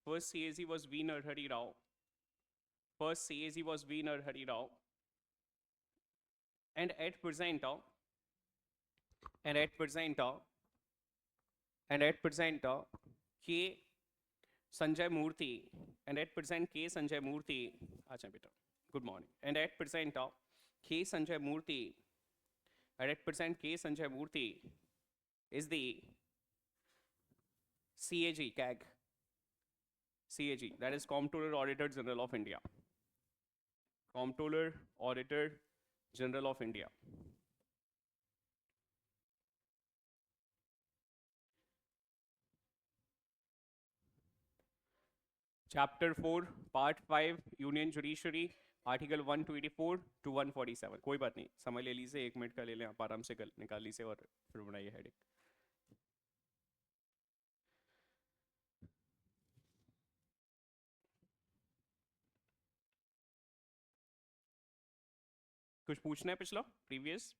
First CAZ was V. Narhari Rao. First CAZ was V. Narhari Rao. And at present, and at present, and at present, K. Sanjay Murthy, and at present K. Sanjay Murthy, acha beta, good morning. And at present K. Sanjay Murthy, and at present K. Sanjay Murthy is the CAG, CAG, CAG, that is Comptroller Auditor General of India. Comptroller Auditor General of India. Chapter 4, Part 5, Union Judiciary, Article 124 to 147. कोई बात नहीं, समझ ले लीजिए, 1 minute का ले लें आप आराम से निकाल लीजिए और फिर बनाइए हेडिंग. कुछ पूछना है पिछला प्रीवियस?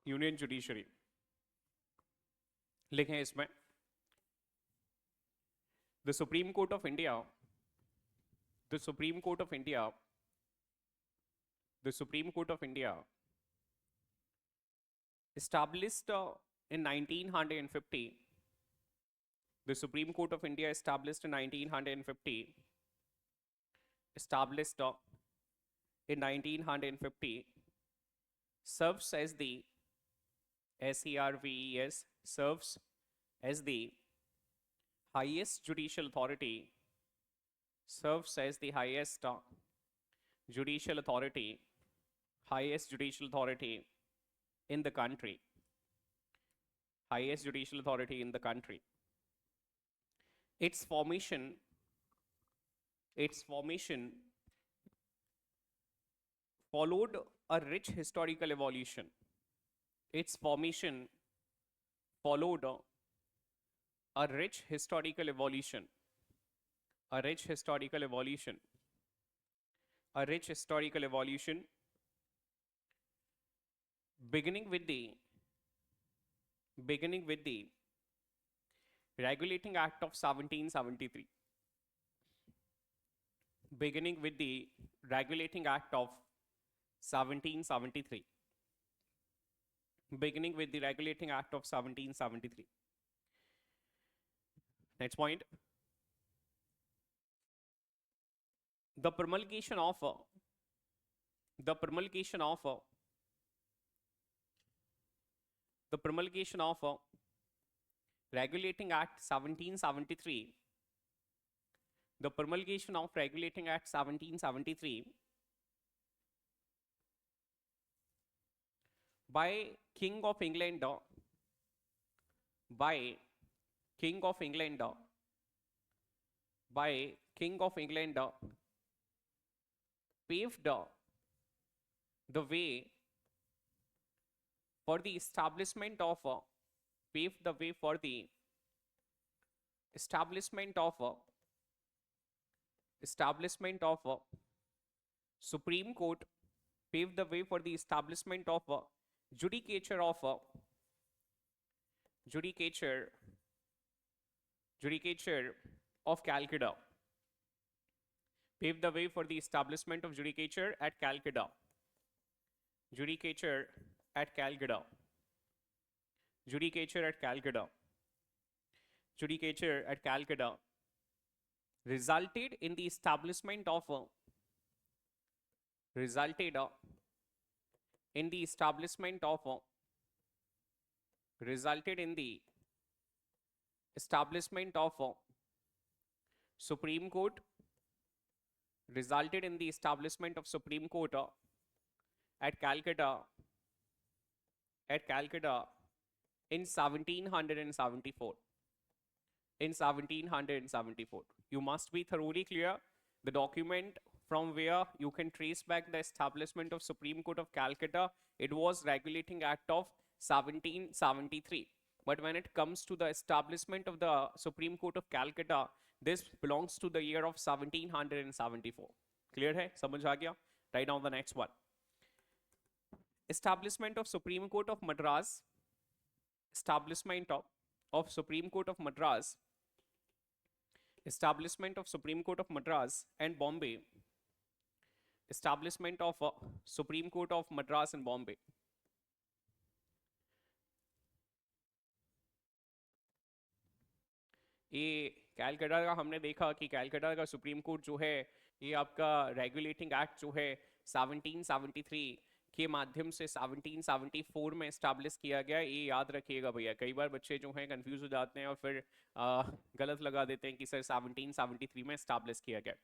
यूनियन जुडिशरी लिखें इसमें. The Supreme Court of India, the Supreme Court of India, the Supreme Court of India established in 1950. The Supreme Court of India established in 1950. Established in 1950 serves as the SERVES serves as the highest judicial authority, serves as the highest judicial authority, highest judicial authority in the country, highest judicial authority in the country. Its formation followed a rich historical evolution. Its formation followed a rich historical evolution, a rich historical evolution, a rich historical evolution, beginning with the Regulating Act of 1773. Beginning with the Regulating Act of 1773. Beginning with the Regulating Act of 1773. Next point. The promulgation of Regulating Act 1773. The promulgation of Regulating Act 1773 by King of England, by King of England, by King of England paved the way for the establishment of paved the way for the establishment of Supreme Court, paved the way for the establishment of judicature of Calcutta, paved the way for the establishment of judicature at Calcutta, judicature at Calcutta, judicature at Calcutta, judicature at Calcutta, resulted in the establishment of resulted in the establishment of Supreme Court, resulted in the establishment of Supreme Court at Calcutta in 1774. in 1774. You must be thoroughly clear. The document from where you can trace back the establishment of Supreme Court of Calcutta, it was Regulating Act of 1773. But when it comes to the establishment of the Supreme Court of Calcutta, this belongs to the year of 1774. Clear hai? Samajh aa gaya? Write down the next one. Establishment of Supreme Court of Madras. Establishment of Supreme Court of Madras. Establishment of Supreme Court of Madras and Bombay. Establishment of Supreme Court of Madras and Bombay. ये कैलकाटा का हमने देखा कि कैलकाटा का supreme court जो है ये आपका रेगुलेटिंग एक्ट जो है 1773 के माध्यम से 1774 में एस्टैब्लिश किया गया। ये याद रखिएगा भैया, कई बार बच्चे जो हैं कंफ्यूज हो जाते हैं और फिर गलत लगा देते हैं कि सर 1773 में एस्टैब्लिश किया गया।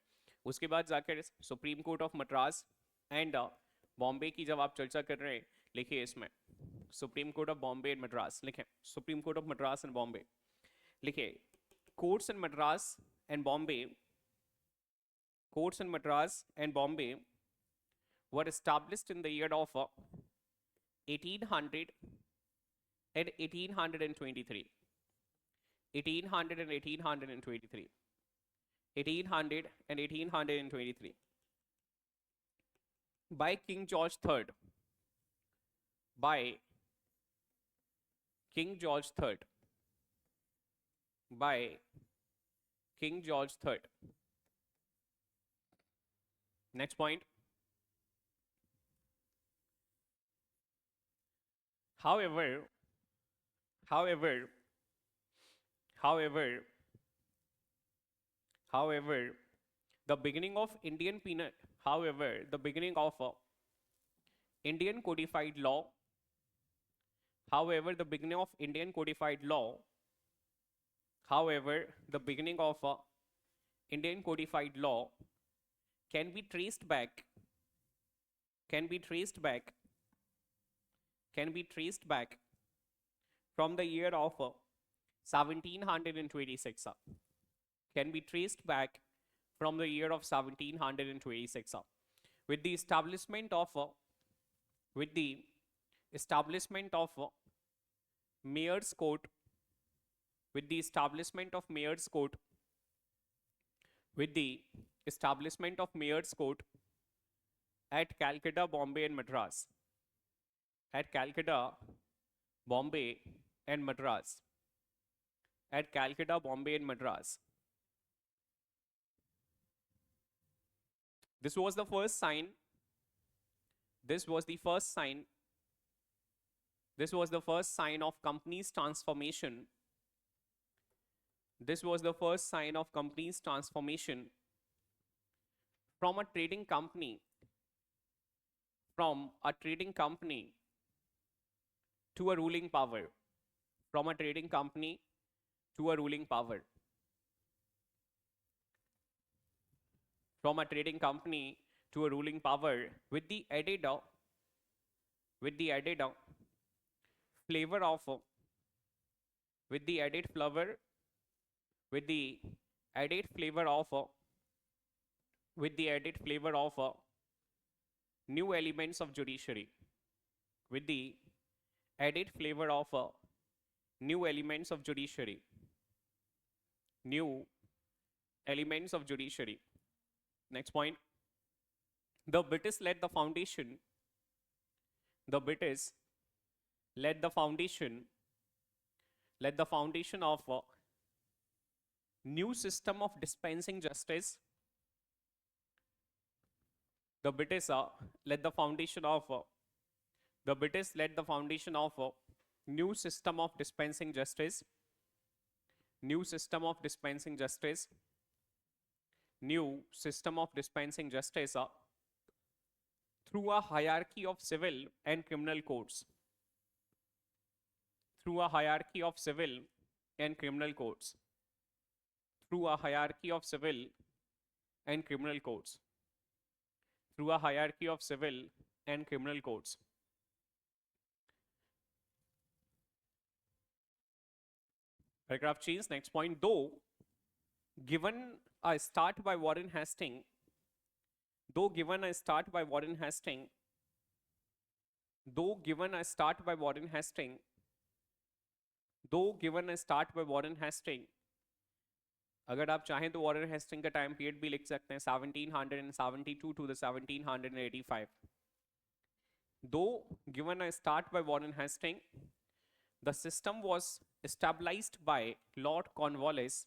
उसके बाद जाकर supreme court of Madras and Bombay की जब आप चर्चा कर रहे हैं, लिखिए इसमें supreme court of Bombay and Madras, लिखें supreme court of Madras and Bombay, लिखिए courts in Madras and Bombay, courts in Madras and Bombay were established in the year of 1800 and 1823. 1800 and 1823. 1800 and 1823. By King George III. By King George III. By King George III. Next point. However, the beginning of Indian penal, the beginning of Indian codified law, the beginning of Indian codified law, the beginning of Indian codified law can be traced back from the year of 1726. Can be traced back from the year of 1726 with the establishment of Mayor's Court, with the establishment of Mayor's Court, at Calcutta, Bombay and Madras. At Calcutta, Bombay and Madras. At Calcutta, Bombay and Madras. This was the first sign. This was the first sign of company's transformation. This was the first sign of company's transformation from a trading company to a ruling power. From a trading company to a ruling power. From a trading company to a ruling power with the added flavor of new elements of judiciary. With the added flavor of new elements of judiciary. New elements of judiciary. Next point. The British led the foundation. The British led the foundation of new system of dispensing justice. The British led the foundation of new system of dispensing justice. New system of dispensing justice. New system of dispensing justice through a hierarchy of civil and criminal courts. Through a hierarchy of civil and criminal courts. Through a hierarchy of civil and criminal courts. Through a hierarchy of civil and criminal courts. Paragraph change. Next point. Though given a start by Warren Hastings, though given a start by Warren Hastings, though given a start by Warren Hastings, though given a start by Warren Hastings, अगर आप चाहें तो Warren Hasting का time period भी लिख सकते हैं 1772 to the 1785. Though given a start by Warren Hastings, the system was stabilized by Lord Cornwallis.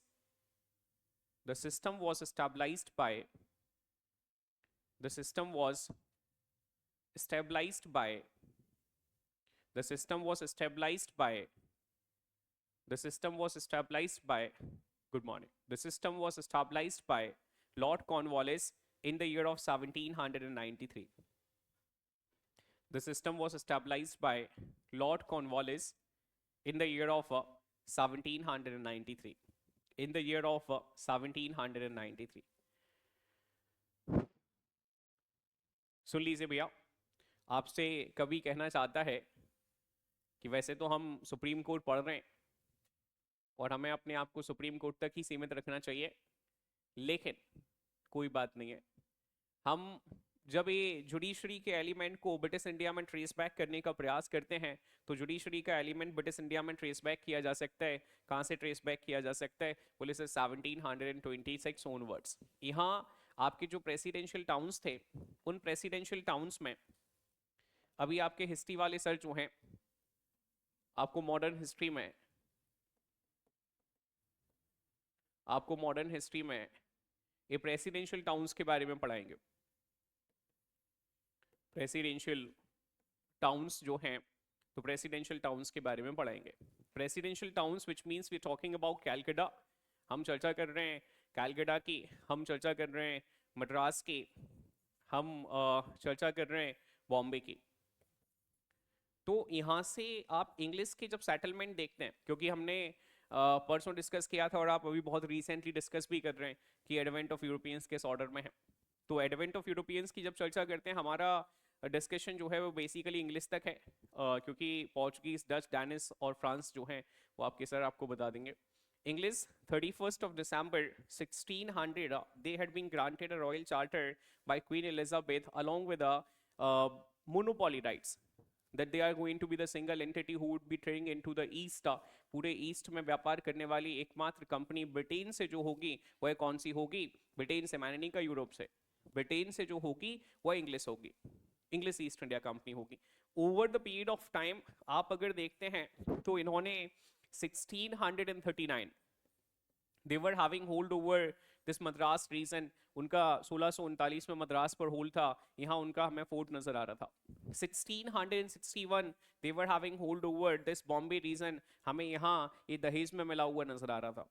The system was stabilized by. The system was stabilized by. The system was stabilized by. The system was stabilized by. Good morning. The system was stabilized by Lord Cornwallis in the year of 1793. The system was stabilized by Lord Cornwallis in the year of 1793. In the year of 1793. सुन लीजिए भैया, आपसे कवि कहना चाहता है कि वैसे तो हम सुप्रीम कोर्ट पढ़ रहे हैं और हमें अपने आप को सुप्रीम कोर्ट तक ही सीमित रखना चाहिए, लेकिन कोई बात नहीं है। हम जब ये जुडिशरी के एलिमेंट को ब्रिटिश इंडिया में ट्रेस बैक करने का प्रयास करते हैं तो जुडिशरी का एलिमेंट ब्रिटिश इंडिया में ट्रेस बैक किया जा सकता है। कहाँ से ट्रेस बैक किया जा सकता है? बोले सर 1726 ओनवर्ड्स। यहाँ आपके जो प्रेसिडेंशियल टाउन्स थे, उन प्रेसिडेंशियल टाउन्स में अभी आपके हिस्ट्री वाले सर जो हैं, आपको मॉडर्न हिस्ट्री में ये प्रेसिडेंशियल टाउन्स के बारे में पढ़ाएंगे। प्रेसिडेंशियल टाउन्स जो हैं, तो प्रेसिडेंशियल टाउन्स के बारे में पढ़ाएंगे। Presidential towns which means we talking about Calcutta, हम चर्चा कर रहे हैं कैलकाटा की, हम चर्चा कर रहे हैं मद्रास की, हम चर्चा कर रहे हैं बॉम्बे की। तो यहाँ से आप इंग्लिश के जब सेटलमेंट देखते हैं, क्योंकि हमने परसों डिस्कस किया था और आप अभी बहुत रिसेंटली डिस्कस भी कर रहे हैं कि एडवेंट ऑफ यूरोपियंस किस ऑर्डर में है, तो एडवेंट ऑफ यूरोपियंस की जब चर्चा करते हैं हमारा डिस्कशन जो है वो बेसिकली इंग्लिश तक है, क्योंकि पोर्चुगीज, डच, डैनिश और फ्रांस जो हैं वो आपके सर आपको बता देंगे। English 31st of December 1600 they had been granted a royal charter by Queen Elizabeth along with a monopoly rights that they are going to be the single entity who would be trading into the east। पूरे east में व्यापार करने वाली एकमात्र company Britain से जो होगी वह कौन सी होगी? ब्रिटेन से, मैंने नहीं कहा यूरोप से, ब्रिटेन से जो होगी वह इंग्लिश होगी, इंग्लिश ईस्ट इंडिया कंपनी होगी। Over the period of time आप अगर देखते हैं तो इन्होंने 1639 they were having hold over this Madras region। उनका 1639 में मद्रास पर होल्ड था, यहाँ उनका हमें फोर्ट नजर आ रहा था। 1661 they were having hold over this Bombay region, हमें यहाँ ये दहेज में मिला हुआ नजर आ रहा था।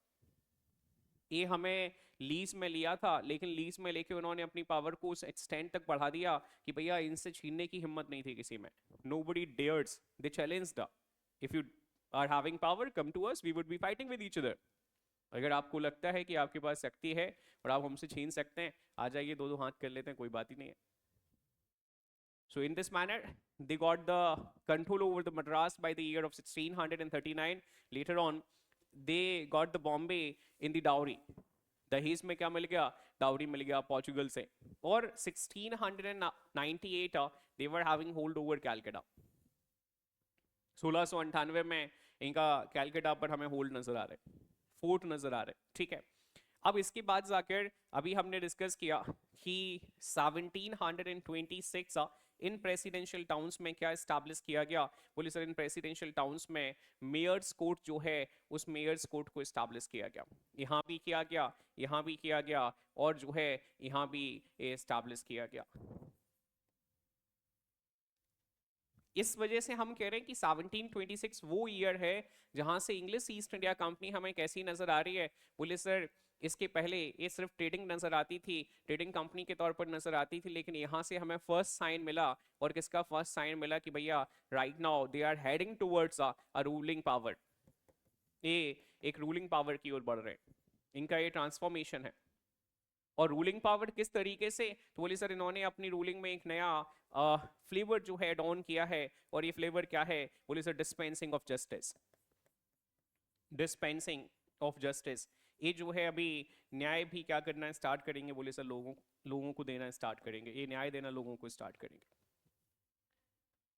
ये हमें लीज में लिया था, लेकिन लीज में लेके उन्होंने अपनी पावर को उस एक्सटेंट तक बढ़ा दिया कि भैया इनसे छीनने की हिम्मत नहीं थी किसी में। Nobody dares, they challenged, if you are having power come to us, we would be fighting with each other। अगर आपको लगता है कि आपके पास शक्ति है और आप हमसे छीन सकते हैं, आ जाइए, दो दो हाथ कर लेते हैं, कोई बात ही नहीं है। So in this manner they got the control over the Madras by the year of 1639। Later on they got the Bombay in the dowry। दहेज में क्या मिल गया? डाउरी मिल गया पोर्चुगल से। और 1698 they were having hold over Calcutta। 1698 में इनका कैलकाटा पर हमें होल्ड नजर आ रहा है, फोर्ट नजर आ रहा है, ठीक है। अब इसके बाद जाकर अभी हमने डिस्कस किया कि 1726 इन प्रेसिडेंशियल टाउन्स में क्या एस्टैब्लिश किया गया? बोले सर इन प्रेसिडेंशियल टाउन्स में मेयर्स कोर्ट जो है उस मेयर्स कोर्ट को एस्टैब्लिश किया गया। यहाँ भी किया गया, यहाँ भी किया गया, और जो है यहाँ भी एस्टैब्लिश किया गया। इस वजह से हम कह रहे हैं कि 1726 वो ईयर है जहां से इंग्लिश ईस्ट इंडिया कंपनी हमें कैसी नजर आ रही है? बोले सर इसके पहले ये सिर्फ ट्रेडिंग नजर आती थी, ट्रेडिंग कंपनी के तौर पर नजर आती थी, लेकिन यहाँ से हमें फर्स्ट साइन मिला। और किसका फर्स्ट साइन मिला? कि भैया right now they are heading towards a ruling power, ये एक रूलिंग पावर की ओर बढ़ रहे हैं, इनका ये ट्रांसफॉर्मेशन है। और रूलिंग पावर किस तरीके से? तो बोले सर इन्होंने अपनी रूलिंग में एक नया फ्लेवर जो है डॉन किया है, और ये फ्लेवर क्या है? बोले sir dispensing of justice. Dispensing of justice, ये जो है अभी न्याय भी क्या करना है स्टार्ट करेंगे, बोले सर लोगों को देना स्टार्ट करेंगे, ये न्याय देना लोगों को स्टार्ट करेंगे।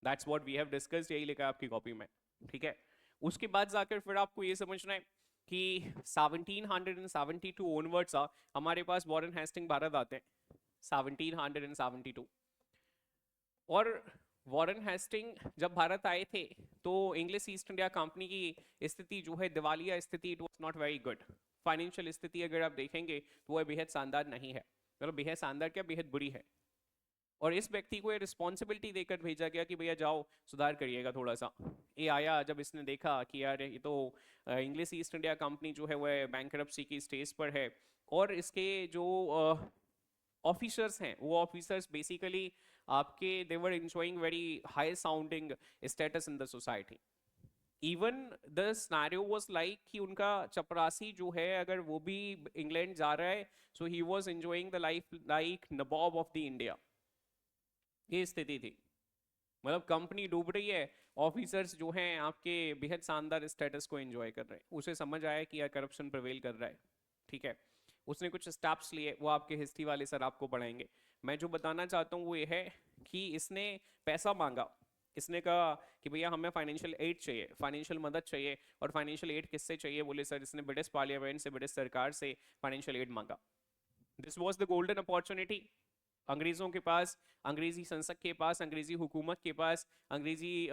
That's what we have discussed, यही लिखा है आपकी कॉपी में, ठीक है। उसके बाद जाकर फिर आपको ये समझना है कि 1772 ओनवर्ड्स हमारे पास वॉरेन हेस्टिंग भारत आते हैं 1772। और वॉरेन हेस्टिंग जब भारत आए थे तो इंग्लिश ईस्ट इंडिया कंपनी की स्थिति जो है दिवालिया स्थिति, it was not very good. Financial स्थिति अगर आप देखेंगे तो वह बेहद शानदार नहीं है, मतलब बेहद शानदार क्या बेहद बुरी है। और इस व्यक्ति को ये रिस्पॉन्सिबिलिटी देकर भेजा गया कि भैया जाओ सुधार करिएगा थोड़ा सा। ये आया जब इसने देखा कि यार ये तो इंग्लिश ईस्ट इंडिया कंपनी जो है वह बैंकरप्सी की स्टेज पर है, और इसके जो ऑफिसर्स हैं वो ऑफिसर्स बेसिकली आपके they were enjoying very high sounding status in the society. Even the scenario was like कि उनका चपरासी जो है अगर वो भी इंग्लैंड जा रहा है, so he was enjoying the life like nawab of the India. ये स्थिति थी, मतलब कंपनी डूब रही है, ऑफिसर्स जो हैं आपके बेहद शानदार स्टेटस को एंजॉय कर रहे हैं। उसे समझ आया कि यार करप्शन प्रिवेल कर रहा है, ठीक है। उसने कुछ स्टेप्स लिए, वो आपके हिस्ट्री वाले सर आपको पढ़ाएंगे। मैं जो बताना चाहता हूँ वो ये है कि इसने पैसा मांगा, इसने कहा कि भैया हमें फाइनेंशियल एड चाहिए, फाइनेंशियल मदद चाहिए। और फाइनेंशियल एड किससे चाहिए, बोले सर इसने ब्रिटिश पार्लियामेंट से, ब्रिटिश सरकार से फाइनेंशियल एड मांगा। This was the golden opportunity. अंग्रेजों के पास, अंग्रेजी संसद के पास, अंग्रेजी हुकूमत के पास, अंग्रेजी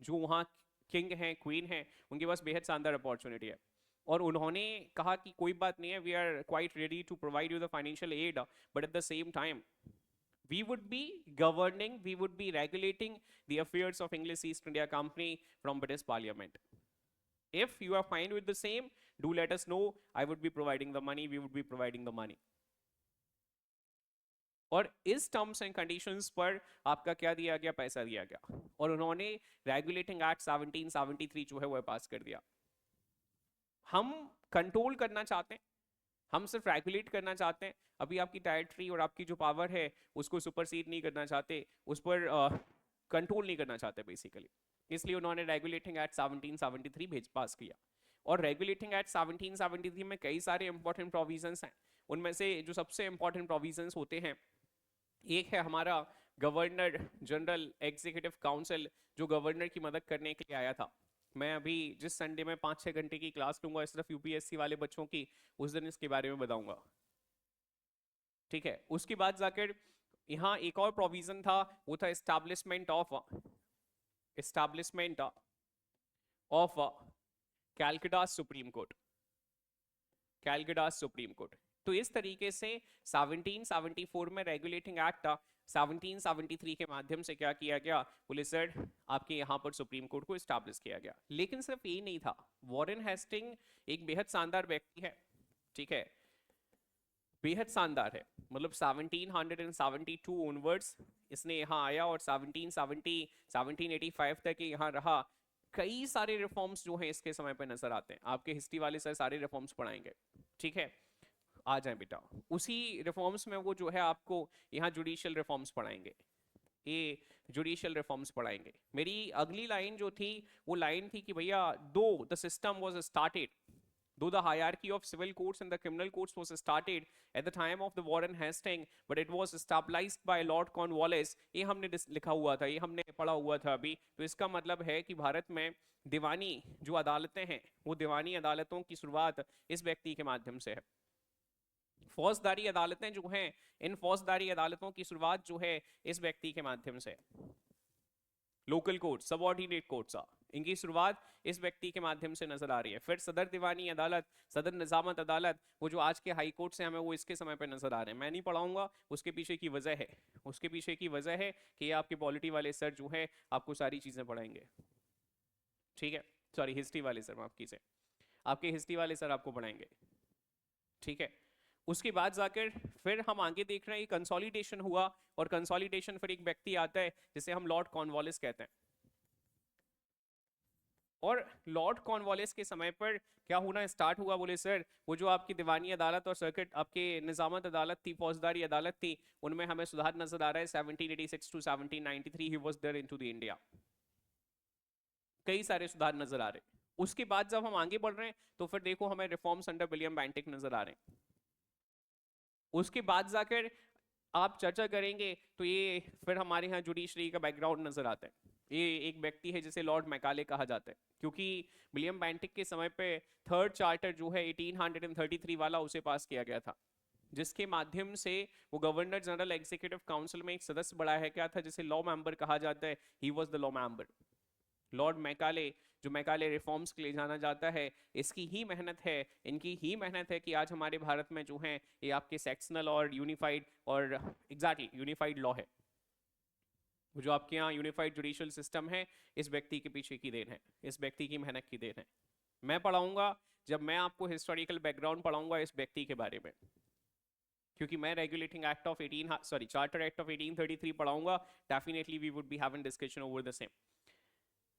जो वहाँ किंग हैं, क्वीन हैं, उनके पास बेहद शानदार अपॉर्चुनिटी है। और उन्होंने कहा कि कोई बात नहीं है, we are quite ready to provide you the financial aid, but at the same time we would be governing, we would be regulating the affairs of English East India Company from British Parliament. If you are fine with the same, do let us know. I would be providing the money, we would be providing the money. और इस terms and conditions पर आपका क्या दिया गया, पैसा दिया गया। और उन्होंने रेगुलेटिंग एक्ट 1773 जो है वह पास कर दिया। हम कंट्रोल करना चाहते हैं, हम सिर्फ रेगुलेट करना चाहते हैं। अभी आपकी टेरिटरी और आपकी जो पावर है उसको सुपरसीड नहीं करना चाहते, उस पर कंट्रोल नहीं करना चाहते बेसिकली। इसलिए उन्होंने रेगुलेटिंग एक्ट 1773 पास किया। और रेगुलेटिंग एक्ट 1773 में कई सारे इंपॉर्टेंट प्रोविजंस हैं। उनमें से जो सबसे इंपॉर्टेंट प्रोविजंस होते हैं, एक है हमारा गवर्नर जनरल एग्जीक्यूटिव काउंसिल, जो गवर्नर की मदद करने के लिए आया था। मैं अभी जिस संडे में 5-6 घंटे की क्लास लूंगा सिर्फ यूपीएससी वाले बच्चों की, उस दिन इसके बारे में बताऊंगा, ठीक है। उसके बाद जाकर यहाँ एक और प्रोविजन था, वो था establishment of Calcutta supreme court, Calcutta supreme court. तो इस तरीके से 1774 में रेगुलेटिंग एक्ट 1773 के माध्यम से क्या किया गया, पुलिस सर आपके यहाँ पर सुप्रीम कोर्ट को एस्टैब्लिश किया गया। लेकिन सिर्फ यही नहीं था, वॉरेन हेस्टिंग एक बेहद शानदार व्यक्ति है, ठीक है, बेहद शानदार है। मतलब 1772 ओनवर्ड्स इसने यहाँ आया और 1785 तक यहाँ रहा। कई सारे रिफॉर्म्स जो हैं इसके समय पे नजर आते हैं। आपके हिस्ट्री वाले सर सारे रिफॉर्म्स पढ़ाएंगे, ठीक है। आ जाए बेटा, उसी रिफॉर्म्स में वो जो है आपको यहाँ जुडिशियल रिफॉर्म्स पढ़ाएंगे, ये जुडिशियल रिफॉर्म्स पढ़ाएंगे। मेरी अगली लाइन जो थी वो लाइन थी कि भैया दो the system was started, though the hierarchy of civil courts and the criminal courts was started at the time of the Warren Hastings, but it was stabilized by Lord Cornwallis। ये हमने लिखा हुआ था, ये हमने पढ़ा हुआ था अभी। तो इसका मतलब है कि भारत में दीवानी जो अदालतें हैं वो दीवानी अदालतों की शुरुआत इस व्यक्ति के माध्यम से है। फौजदारी अदालतें जो हैं, इन फौजदारी अदालतों की शुरुआत जो है इस व्यक्ति के माध्यम से। लोकल कोर्ट, सबऑर्डिनेट कोर्ट्स, इनकी शुरुआत इस व्यक्ति के माध्यम से नजर आ रही है। फिर सदर दीवानी अदालत, सदर निजामत अदालत, वो जो आज के हाई कोर्ट से हमें वो इसके समय पे नजर आ रहे हैं। मैं नहीं पढ़ाऊंगा, उसके पीछे की वजह है, उसके पीछे की वजह है कि ये आपके पॉलिटी वाले सर जो है आपको सारी चीजें पढ़ाएंगे, ठीक है। सॉरी हिस्ट्री वाले सर, माफ कीजिए, आपके हिस्ट्री वाले सर आपको पढ़ाएंगे, ठीक है। उसके बाद जाकर फिर हम आगे देख रहे हैं कंसोलिडेशन हुआ, और कंसोलिडेशन फिर एक व्यक्ति आता है जिसे हम लॉर्ड कॉर्नवालिस कहते हैं। और लॉर्ड कॉर्नवालिस के समय पर क्या होना स्टार्ट हुआ, बोले सर वो जो आपकी दीवानी अदालत और सर्किट आपके निजामत अदालत थी, फौजदारी अदालत थी, उनमें हमें सुधार नजर आ रहा है। 1786 to 1793 he was there into the India, कई सारे सुधार नजर आ रहे। उसके बाद जब हम आगे बढ़ रहे हैं तो फिर देखो हमें रिफॉर्म्स अंडर विलियम बेंटिक नजर आ रहे हैं। उसके बाद जाकर आप चर्चा करेंगे तो ये फिर हमारे यहाँ जुडिशरी का बैकग्राउंड नजर आता है। ये एक व्यक्ति है जिसे लॉर्ड मैकाले कहा जाता है, क्योंकि विलियम बेंटिक के समय पे थर्ड चार्टर जो है 1833 वाला उसे पास किया गया था, जिसके माध्यम से वो गवर्नर जनरल एग्जीक्यूटिव काउंसिल में एक सदस्य बढ़ाया गया था जिसे लॉ मेंबर कहा जाता है। He was the law member. Lord Macaulay, जो मैकाले रिफॉर्म्स के लिए जाना जाता है, इसकी ही मेहनत है, इनकी ही मेहनत है कि आज हमारे भारत में जो है ये आपके सेक्शनल और यूनिफाइड और एग्जैक्टली यूनिफाइड लॉ है। जो आपके यहाँ यूनिफाइड जुडिशियल सिस्टम है, इस व्यक्ति के पीछे की देन है, इस व्यक्ति की मेहनत की देन है। मैं पढ़ाऊंगा, जब मैं आपको हिस्टोरिकल बैकग्राउंड पढ़ाऊंगा इस व्यक्ति के बारे में, क्योंकि मैं regulating act of 18 charter act of 1833 पढ़ाऊंगा, definitely we would be having discussion over the same.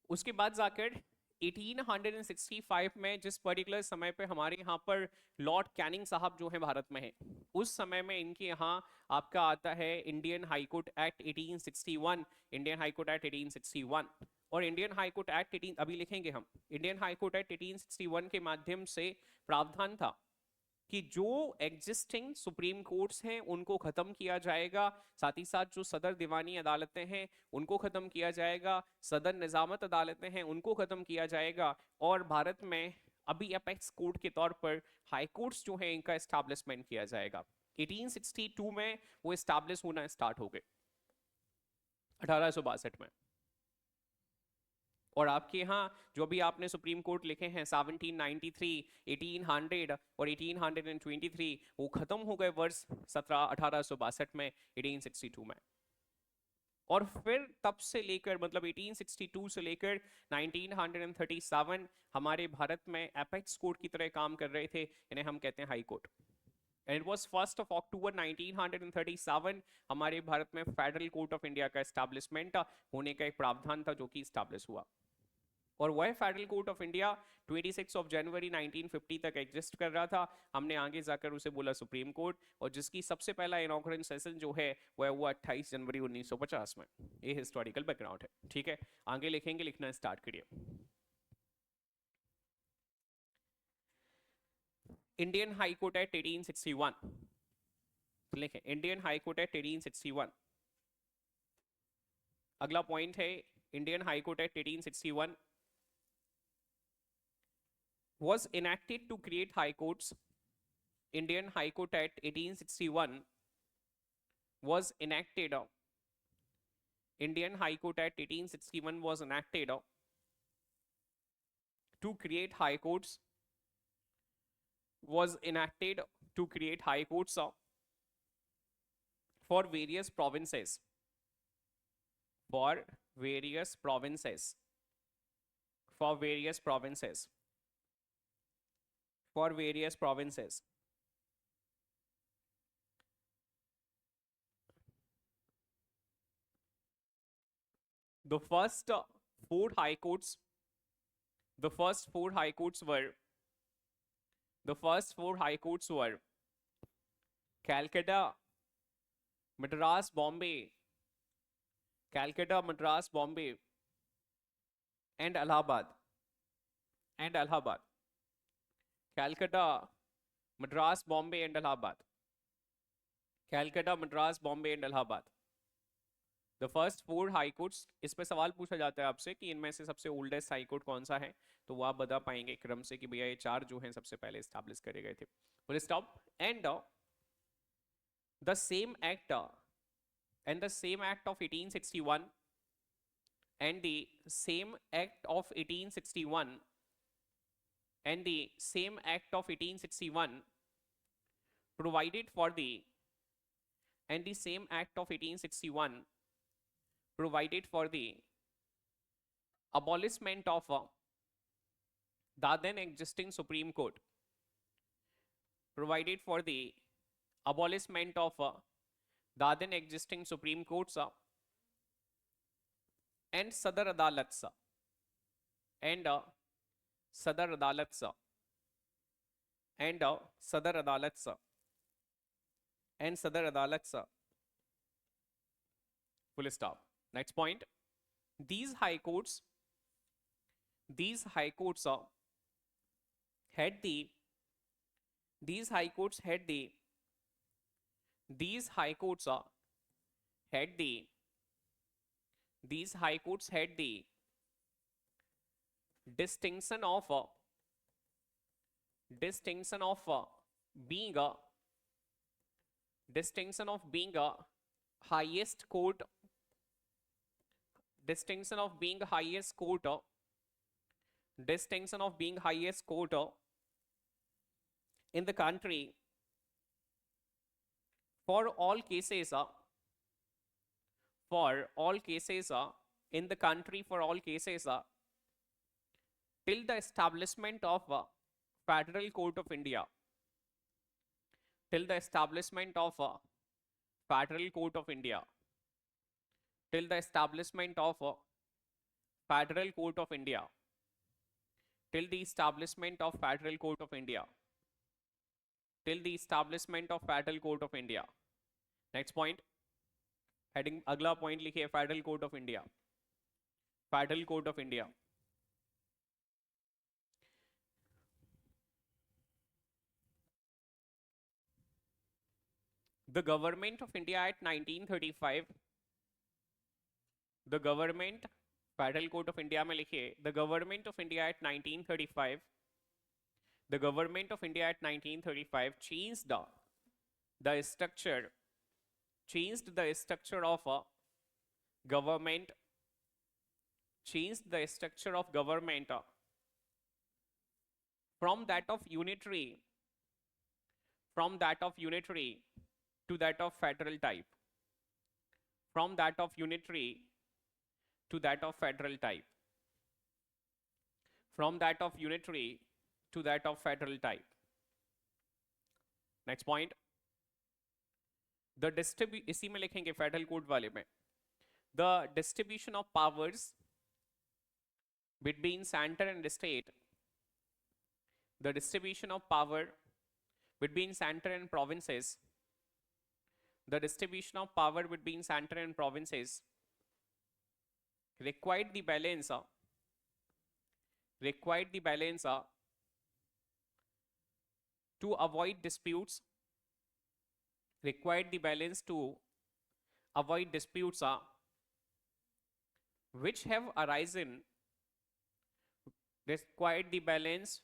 उसके बाद जाकर 1865 में जिस पर्टिकुलर समय पे हमारे यहाँ पर लॉर्ड कैनिंग साहब जो है भारत में है, उस समय में इनके यहाँ आपका आता है Indian high court act 1861, Indian high court act 1861। और इंडियन हाई कोर्ट एक्ट 18 अभी लिखेंगे हम, इंडियन हाई कोर्ट एक्ट 1861 के माध्यम से प्रावधान था कि जो एग्जिस्टिंग सुप्रीम कोर्ट्स हैं उनको खत्म किया जाएगा, साथ ही साथ जो सदर दीवानी अदालतें हैं उनको खत्म किया जाएगा, सदर निजामत अदालतें हैं उनको खत्म किया जाएगा, और भारत में अभी अपेक्स कोर्ट के तौर पर हाई कोर्ट्स जो हैं इनका एस्टैब्लिशमेंट किया जाएगा। 1862 में वो एस्टैब्लिश होना स्टार्ट हो गए, 1862 में। और आपके यहाँ जो भी आपने सुप्रीम कोर्ट लिखे हैं 1793, 1800 और 1823, वो खत्म हो गए वर्ष 1862 में, 1862 में। और फिर तब से लेकर मतलब 1862 से लेकर 1937 हमारे भारत में एपेक्स कोर्ट की तरह काम कर रहे थे, इन्हें हम कहते हैं high court. And it was 1 अक्टूबर 1937 हमारे भारत में फेडरल कोर्ट ऑफ इंडिया का एस्टैब्लिशमेंट होने का एक प्रावधान था जो कि एस्टैब्लिश हुआ। और वह फेडरल कोर्ट ऑफ इंडिया 26 जनवरी 1950 तक एग्जिस्ट कर रहा था। हमने आगे जाकर उसे बोला सुप्रीम कोर्ट, और जिसकी सबसे पहला इनॉग्रेशन सेशन जो है वह हुआ 28 जनवरी 1950 में। ये हिस्टोरिकल बैकग्राउंड है, ठीक है। आगे लिखेंगे, लिखना स्टार्ट करिए। इंडियन हाई कोर्ट एक्ट 1861 लिखें, इंडियन हाई कोर्ट एक्ट 1861। अगला पॉइंट है Indian high court act 1861 was enacted to create high courts. Indian High Court Act 1861 was enacted. Indian High Court Act 1861 was enacted to create high courts. Was enacted to create high courts for various provinces. For various provinces. For various provinces. For various provinces. The first four high courts, the first four high courts were, the first four high courts were Calcutta, Madras, Bombay, Calcutta, Madras, Bombay, and Allahabad, and Allahabad. Calcutta, Madras, Bombay, and Allahabad. Calcutta, Madras, Bombay, and Allahabad. The first four high courts. इस पे सवाल पूछा जाता है आपसे कि इनमें से सबसे ओल्डेस्ट हाई कोर्ट कौन सा है, तो वो आप बता पाएंगे क्रम से कि भैया ये चार जो हैं सबसे पहले स्टैब्लिश करे गए थे। Full stop. And the same act and the same act of 1861 and the same act of 1861 and the same act of 1861 provided for the and the same act of 1861 provided for the abolishment of the then existing Supreme Court, provided for the abolishment of the then existing Supreme Courts and Sadar Adalats and Sadar Adalats and Sadar Adalats and Sadar Adalats. Full stop. Next point. These high courts, these high courts had the these high courts had the these high courts had the these high courts had the distinction of distinction of being a distinction of being a highest court distinction of being highest court distinction of being highest court in the country for all cases for all cases in the country for all cases till the establishment of Federal Court of India till the establishment of Federal Court of India till the establishment of Federal Court of India till the establishment of Federal Court of India till the establishment of Federal Court of India. Next point, heading अगला point लिखिए Federal Court of India. Federal Court of India. The government of India at 1935 the government Federal Court of India में लिखिए the government of India at 1935 the government of India at 1935 changed the structure of a government changed the structure of government from that of unitary to that of federal type from that of unitary to that of federal type from that of unitary to that of federal type. Next point, the इसी में लिखेंगे federal code वाले में the distribution of powers between center and state the distribution of power between center and provinces the distribution of power between center and provinces required the balance to avoid disputes required the balance to avoid disputes which have arisen required the balance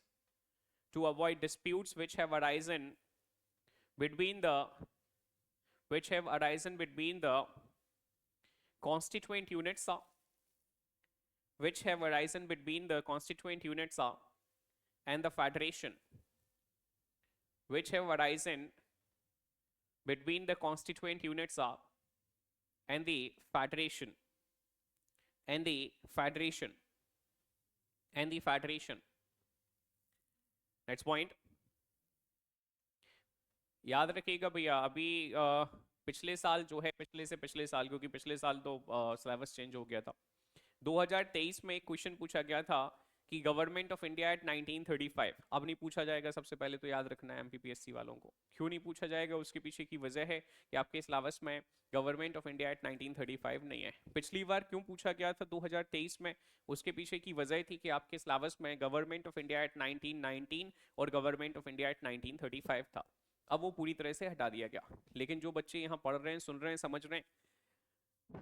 to avoid disputes which have arisen between the constituent units which have arisen between the constituent units and the federation which have arisen between the constituent units and the federation and the federation and the federation. Next point, याद रखिएगा भैया अभी पिछले साल जो है पिछले साल क्योंकि पिछले साल तो सिलेबस चेंज हो गया था 2023 में एक क्वेश्चन पूछा गया था कि गवर्नमेंट ऑफ इंडिया एट 1935 अब नहीं पूछा जाएगा सबसे पहले तो याद रखना है एमपीपीएससी वालों को क्यों नहीं पूछा जाएगा उसके पीछे की वजह है कि आपके सिलेबस में गवर्नमेंट ऑफ इंडिया एट 1935 नहीं है पिछली बार क्यों पूछा गया था 2023 में उसके पीछे की वजह थी कि आपके सिलेबस में गवर्नमेंट ऑफ इंडिया एट 1919 और गवर्नमेंट ऑफ इंडिया एट 1935 था अब वो पूरी तरह से हटा दिया गया लेकिन जो बच्चे यहाँ पढ़ रहे हैं सुन रहे हैं समझ रहे हैं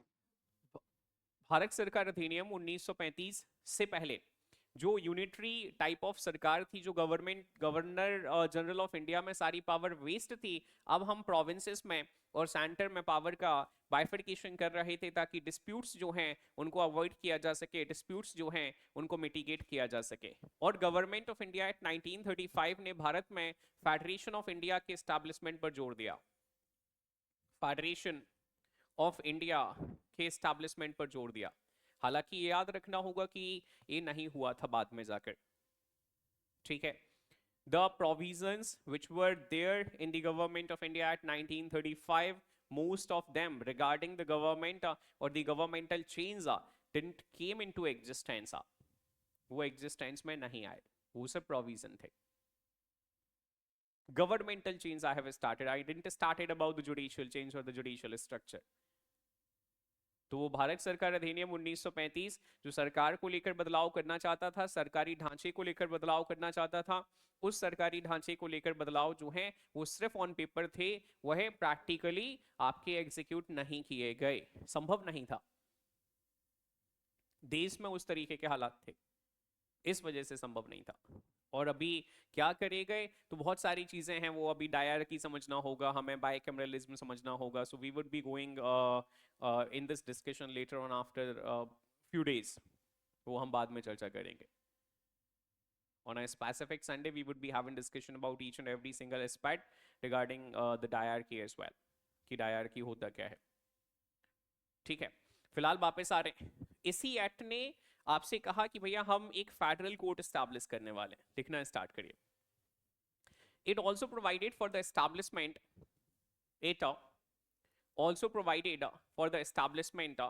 भारत सरकार अधिनियम 1935 से पहले जो यूनिटरी टाइप ऑफ सरकार थी जो गवर्नर जनरल ऑफ इंडिया में सारी पावर वेस्ट थी अब हम प्रोविंसेस में और सेंटर में पावर का बाइफर्केशन कर रहे थे ताकि डिस्प्यूट्स जो हैं उनको अवॉइड किया जा सके डिस्प्यूट्स जो हैं उनको मिटिगेट किया जा सके और गवर्नमेंट ऑफ इंडिया एट 1935 ने भारत में फेडरेशन ऑफ इंडिया के एस्टैब्लिशमेंट पर जोर दिया फेडरेशन ऑफ इंडिया के एस्टैब्लिशमेंट पर जोर दिया हालांकि ये याद रखना होगा कि ये नहीं हुआ था बाद में जाकर ठीक है the provisions which were there in the government of India at 1935 most of them regarding the government or the governmental change didn't came into existence वो existence में नहीं आए वो सब provision थे governmental change I have started I didn't started about the judicial change or the judicial structure तो वो भारत सरकार अधिनियम 1935 जो सरकार को लेकर बदलाव करना चाहता था, सरकारी ढांचे को लेकर बदलाव करना चाहता था, उस सरकारी ढांचे को लेकर बदलाव जो है वो सिर्फ ऑन पेपर थे, वह प्रैक्टिकली आपके एग्जीक्यूट नहीं किए गए, संभव नहीं था। देश में उस तरीके के हालात थे, इस वजह से संभव नहीं था। और अभी क्या करे गए, तो बहुत सारी चीजें हैं, वो अभी डायरकी समझना होगा हमें, बायकैमरलिज्म समझना होगा। So we would be going in this discussion later on after few days, वो हम बाद में चर्चा करेंगे। On a specific Sunday, we would be having discussion about each and every single aspect regarding the diarchy as well, कि diarchy होता क्या है। ठीक है, फिलहाल वापस आ रहे हैं। इसी एक्ट ने आपसे कहा कि भैया हम एक फेडरल कोर्ट एस्टैब्लिश करने वाले हैं, लिखना स्टार्ट करिए। It also provided for the establishment, it also provided for the establishment,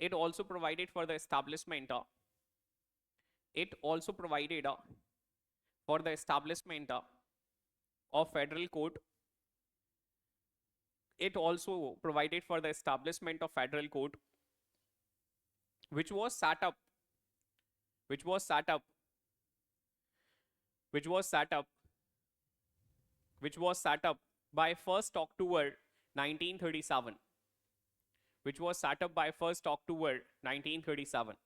it also provided for the establishment, it also provided for the establishment of federal court, it also provided for the establishment of federal court, which was set up, which was set up, which was set up, which was set up by 1st October 1937, which was set up by 1st October 1937,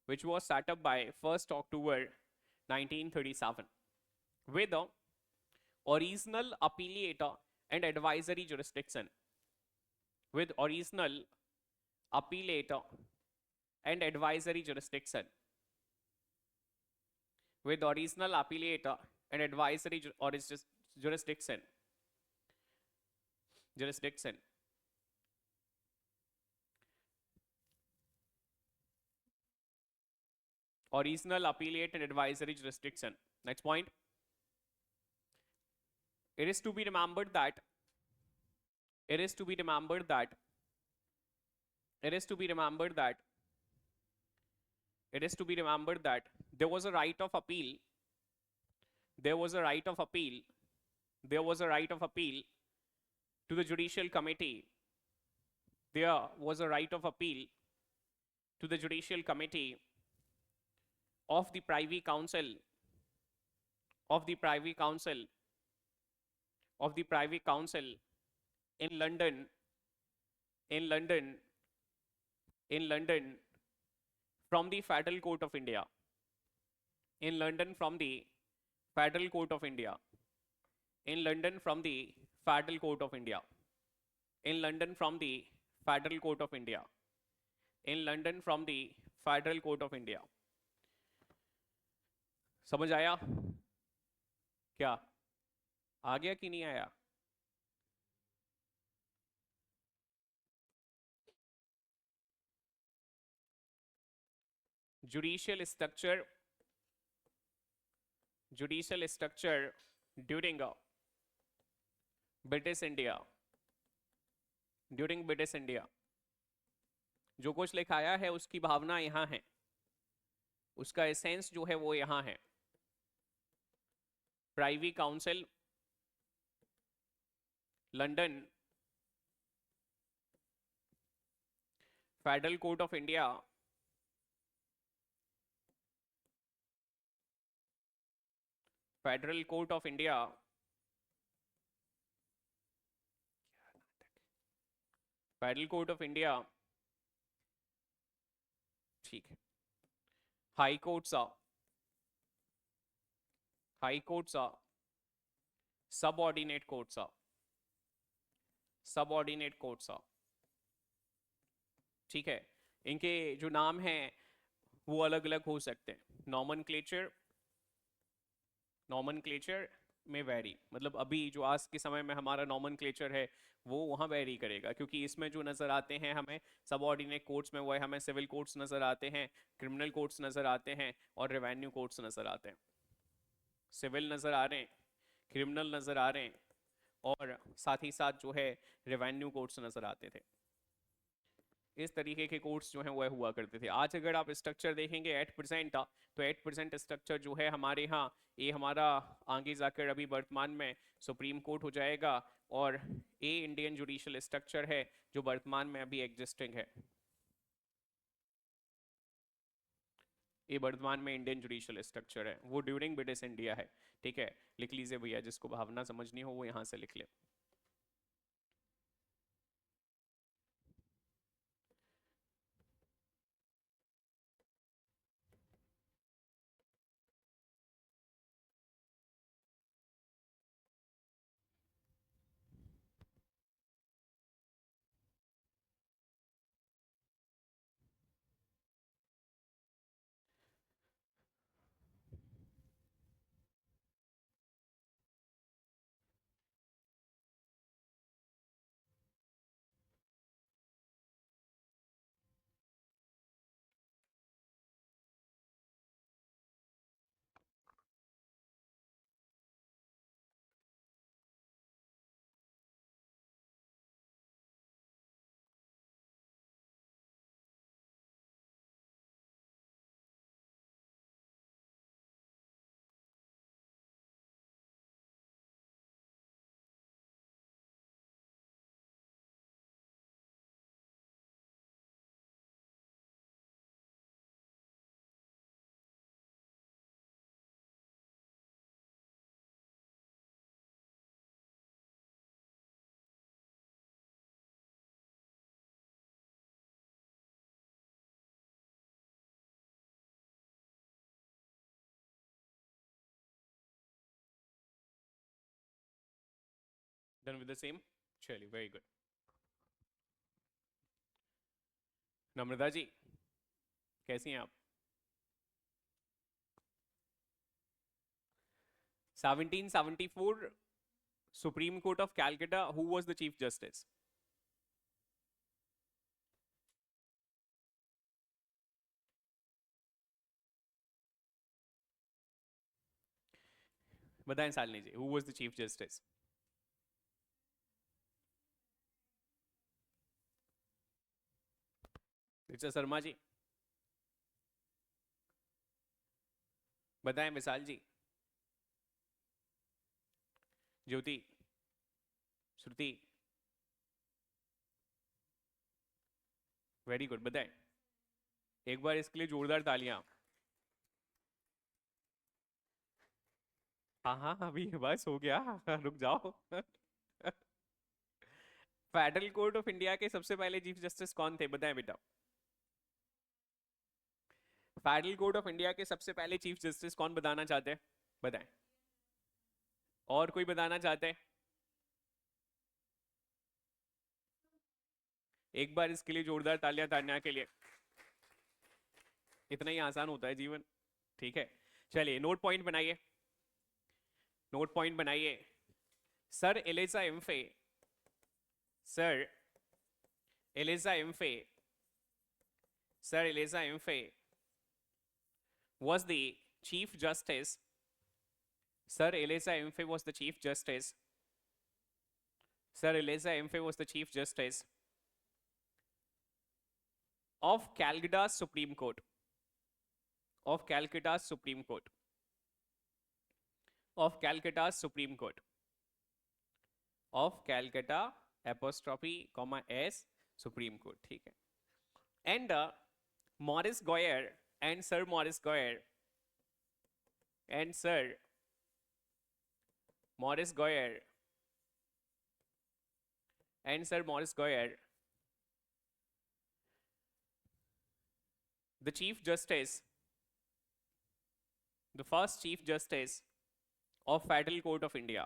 which was set up by 1st October 1937, with the original appellate and advisory jurisdiction, with original appellate and advisory jurisdiction, with original appellate and advisory jurisdiction, original appellate and advisory jurisdiction. Next point. It is to be remembered that it is to be remembered that it is to be remembered that it is to be remembered that there was a right of appeal, there was a right of appeal, there was a right of appeal to the judicial committee, there was a right of appeal to the judicial committee of the Privy Council, of the Privy Council, of the Privy Council in London, in London, in London, from the Federal Court of India, in London from the Federal Court of India, in London from the Federal Court of India, in London from the Federal Court of India, in London from the Federal Court of India. समझ आया क्या? आ गया कि नहीं आया? Judicial structure during British India, during British India, जो कुछ लिखाया है उसकी भावना यहाँ है, उसका एसेंस जो है वो यहाँ है। Privy council London, federal court of India, federal court of India, federal court of India, ठीक है। High courts subordinate courts, subordinate courts, ठीक है। इनके जो नाम हैं वो अलग अलग हो सकते हैं। नॉमनक्लेचर में वेरी, मतलब अभी जो आज के समय में हमारा नॉमनक्लेचर है वो वहाँ वेरी करेगा, क्योंकि इसमें जो नज़र आते हैं हमें सबऑर्डिनेट कोर्ट्स में, वो हमें सिविल कोर्ट्स नज़र आते हैं, क्रिमिनल कोर्ट्स नज़र आते हैं और रेवेन्यू कोर्ट्स नज़र आते हैं। सिविल नज़र आ रहे हैं, क्रिमिनल नज़र आ रहे हैं और साथ ही साथ जो है रेवेन्यू कोर्ट्स नज़र आते थे। इस तरीके के कोर्ट्स जो हैं वह हुआ करते थे। आज अगर आप स्ट्रक्चर देखेंगे एट प्रेजेंट, तो एट प्रेजेंट स्ट्रक्चर जो है हमारे यहाँ, ये हमारा आगे जाकर अभी वर्तमान में सुप्रीम कोर्ट हो जाएगा, और ये इंडियन जुडिशियल स्ट्रक्चर है जो वर्तमान में अभी एग्जिस्टिंग है। ये वर्तमान में इंडियन जुडिशियल स्ट्रक्चर है, वो ड्यूरिंग ब्रिटिश इंडिया है। ठीक है, लिख लीजिए भैया, जिसको भावना समझनी हो वो यहाँ से लिख ले। Done with the same? चलिए, वेरी गुड। नम्रता जी, कैसी हैं आप? 1774 Supreme Court of Calcutta, who was the Chief Justice? बताएं सालनी जी, who was the Chief Justice? Richa Sharma ji, बताएं विशाल जी, ज्योति, श्रुति, वेरी गुड, बताएं एक बार इसके लिए जोरदार तालियां। हाँ हाँ, अभी बस हो गया, रुक जाओ। फेडरल कोर्ट ऑफ इंडिया के सबसे पहले चीफ जस्टिस कौन थे, बताएं बेटा। फेडरल कोर्ट ऑफ इंडिया के सबसे पहले चीफ जस्टिस कौन बताना चाहते हैं, बताएं। और कोई बताना चाहते हैं? एक बार इसके लिए जोरदार तालियां तान्या के लिए। इतना ही आसान होता है जीवन। ठीक है, चलिए नोट पॉइंट बनाइए, नोट पॉइंट बनाइए। Sir Elijah Impey, sir Elijah Impey, sir Elijah Impey was the chief justice. Sir Eliza Emphe was the chief justice. Sir Eliza Emphe was the chief justice of Calcutta's Supreme Court. Of Calcutta's Supreme Court. Of Calcutta's Supreme Court. Of Calcutta apostrophe comma S Supreme Court. ठीक है. And Maurice Goyer and Sir Maurice Goyer and Sir Maurice Goyer and Sir Maurice Goyer, the Chief Justice, the first Chief Justice of Federal Court of India,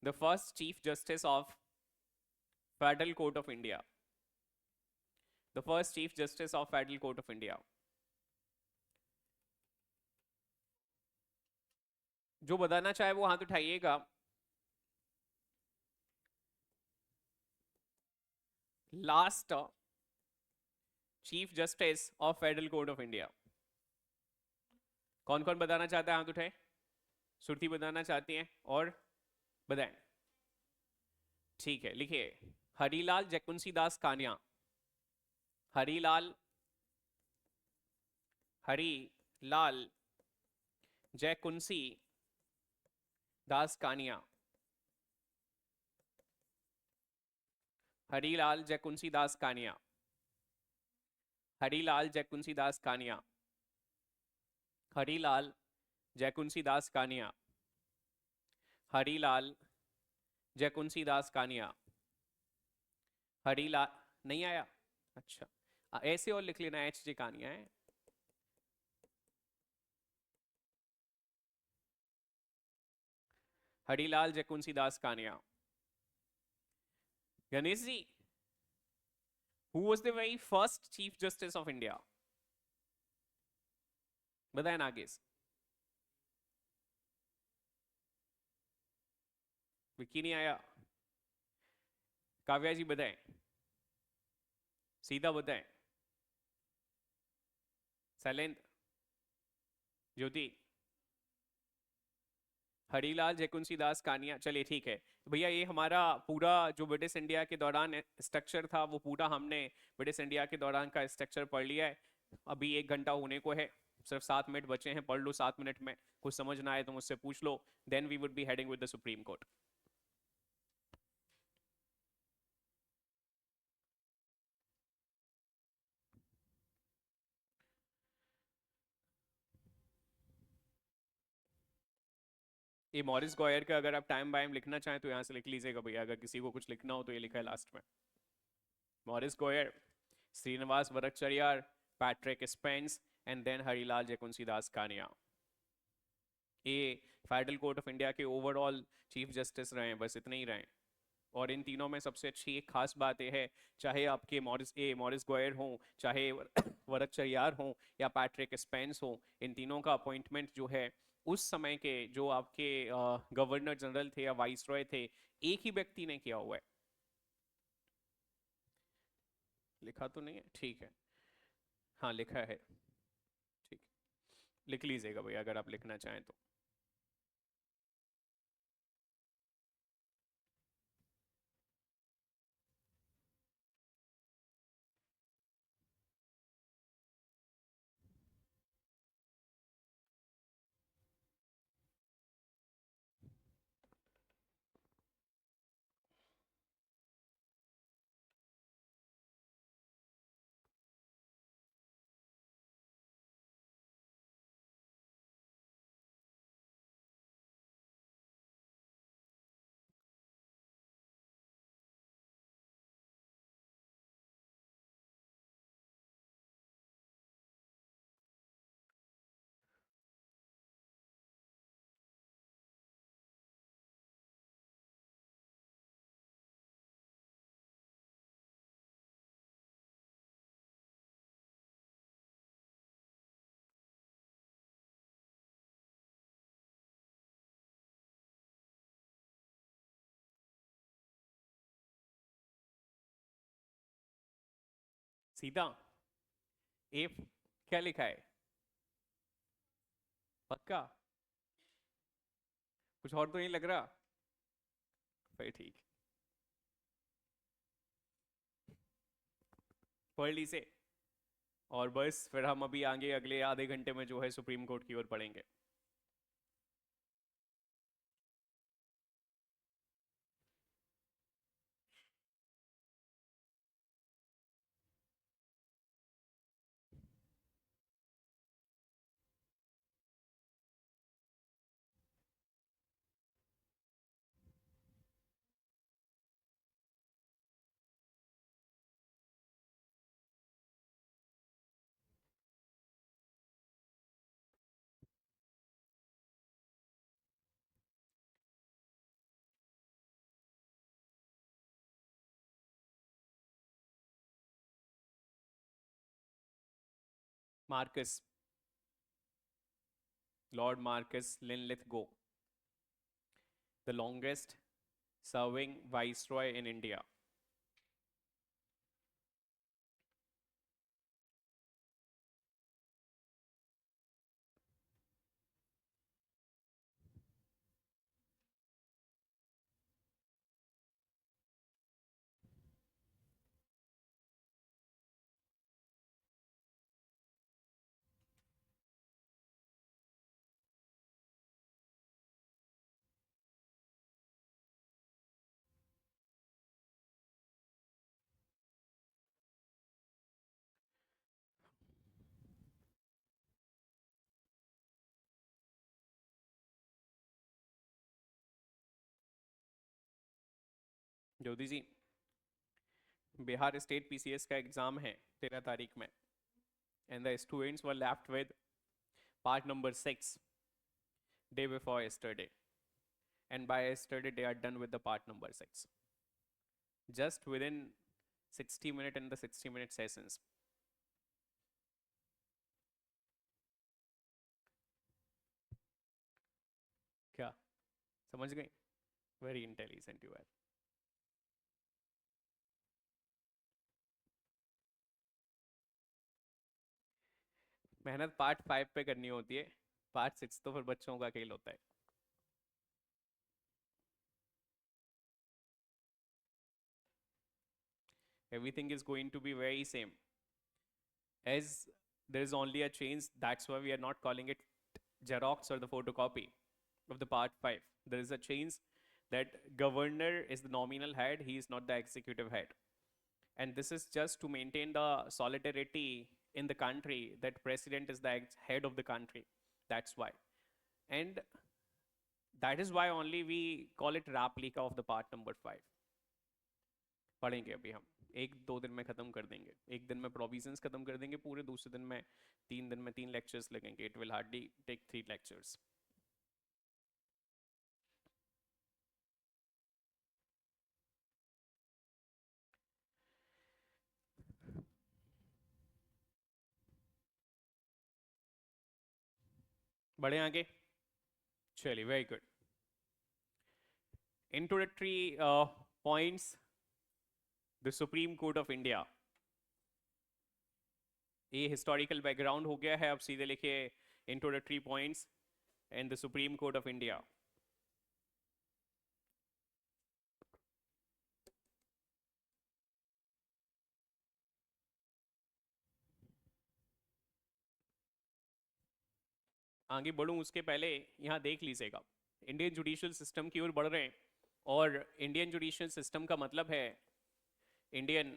the first Chief Justice of Federal Court of India, the first Chief Justice of Federal Court of India. जो बताना चाहे वो हाथ उठाइएगा। Last chief justice of federal court of India, कौन कौन बताना चाहता है, हाथ उठाए। सुरती बताना चाहती हैं, और बताएं। ठीक है, लिखिए हरीलाल जयकुंसी दास कान्या, हरीलाल, हरी लाल जयकुंसी दास Kania, Harilal Jekisundas Kania, Harilal Jekisundas Kania, Harilal Jekisundas Kania, Harilal Jekisundas Kania, Harilal. नहीं आया? अच्छा, ऐसे और लिख लेना, एच जे कानिया है। Harilal Jekisundas Kania. Ganesh ji, who was the very first chief justice of India? बताए नागेश। विकी नहीं आया? काव्या जी बताएं, सीधा बताएं। शैलेंद्र, ज्योति, हरीलाल जयकुंसी दास कानिया। चलिए ठीक है भैया, ये हमारा पूरा जो ब्रिटिश इंडिया के दौरान स्ट्रक्चर था वो पूरा हमने ब्रिटिश इंडिया के दौरान का स्ट्रक्चर पढ़ लिया है। अभी 1 घंटा होने को है, सिर्फ 7 मिनट बचे हैं, पढ़ लो 7 मिनट में। कुछ समझ ना आए तो मुझसे पूछ लो, then we would be heading with the supreme court. ये मॉरिस गॉयर का अगर आप टाइम बाइम लिखना चाहें तो यहाँ से लिख लीजिएगा भैया, अगर किसी को कुछ लिखना हो तो ये लिखा है लास्ट में। Maurice Gwyer, Srinivasa Varadachariar, Patrick Spens and then Harilal Jekisundas Kania. ये फेडरल कोर्ट ऑफ इंडिया के ओवरऑल चीफ जस्टिस रहे हैं, बस इतने ही रहे हैं। और इन तीनों में सबसे अच्छी एक खास बात यह है, चाहे आपके मॉरिस गॉयर हो, चाहे वरकचरियार हो या पैट्रिक स्पेंस हो, इन तीनों का अपॉइंटमेंट जो है उस समय के जो आपके गवर्नर जनरल थे या वाइस रॉय थे, एक ही व्यक्ति ने किया हुआ है। लिखा तो नहीं है? ठीक है, हाँ लिखा है। ठीक, लिख लीजिएगा भैया अगर आप लिखना चाहें तो। सीधा ए, क्या लिखा है? पक्का? कुछ और तो नहीं लग रहा? फिर ठीक, पढ़ ली से। और बस फिर हम अभी आगे अगले आधे घंटे में जो है सुप्रीम कोर्ट की ओर पढ़ेंगे। Marquess, lord marquess Linlithgow, the longest serving viceroy in India. Jyoti ji, Bihar state PCS का एग्जाम है 13 तारीख में, and the students were left with part number 6 day before yesterday, and by yesterday they are done with the part number 6 just within 60 minutes in the 60-minute sessions. क्या समझ गए? Very intelligent you are. मेहनत part 5 पे करनी होती है, part 6 तो फिर बच्चों का खेल होता है. Everything is going to be very same, as there is only a change. That's why we are not calling it Xerox or the photocopy of the part 5. There is a change that governor is the nominal head, he is not the executive head, and this is just to maintain the solidarity in the country, that president is the head of the country. That's why, and that is why only we call it replica of the part number 5. पढ़ेंगे अभी हम, 1-2 दिन में खत्म कर देंगे. एक दिन में प्रोविजंस खत्म कर देंगे पूरे, दूसरे दिन में 3 दिन में 3 लेक्चर्स लगेंगे. It will hardly take 3 lectures. बढ़े आगे. चलिए, very good. Introductory points. The supreme court of India. ये हिस्टोरिकल बैकग्राउंड हो गया है. अब सीधे लिखिए introductory points and the supreme court of India. आगे बढ़ूं उसके पहले यहाँ देख लीजिएगा, इंडियन जुडिशियल सिस्टम की ओर बढ़ रहे हैं. और इंडियन जुडिशियल सिस्टम का मतलब है इंडियन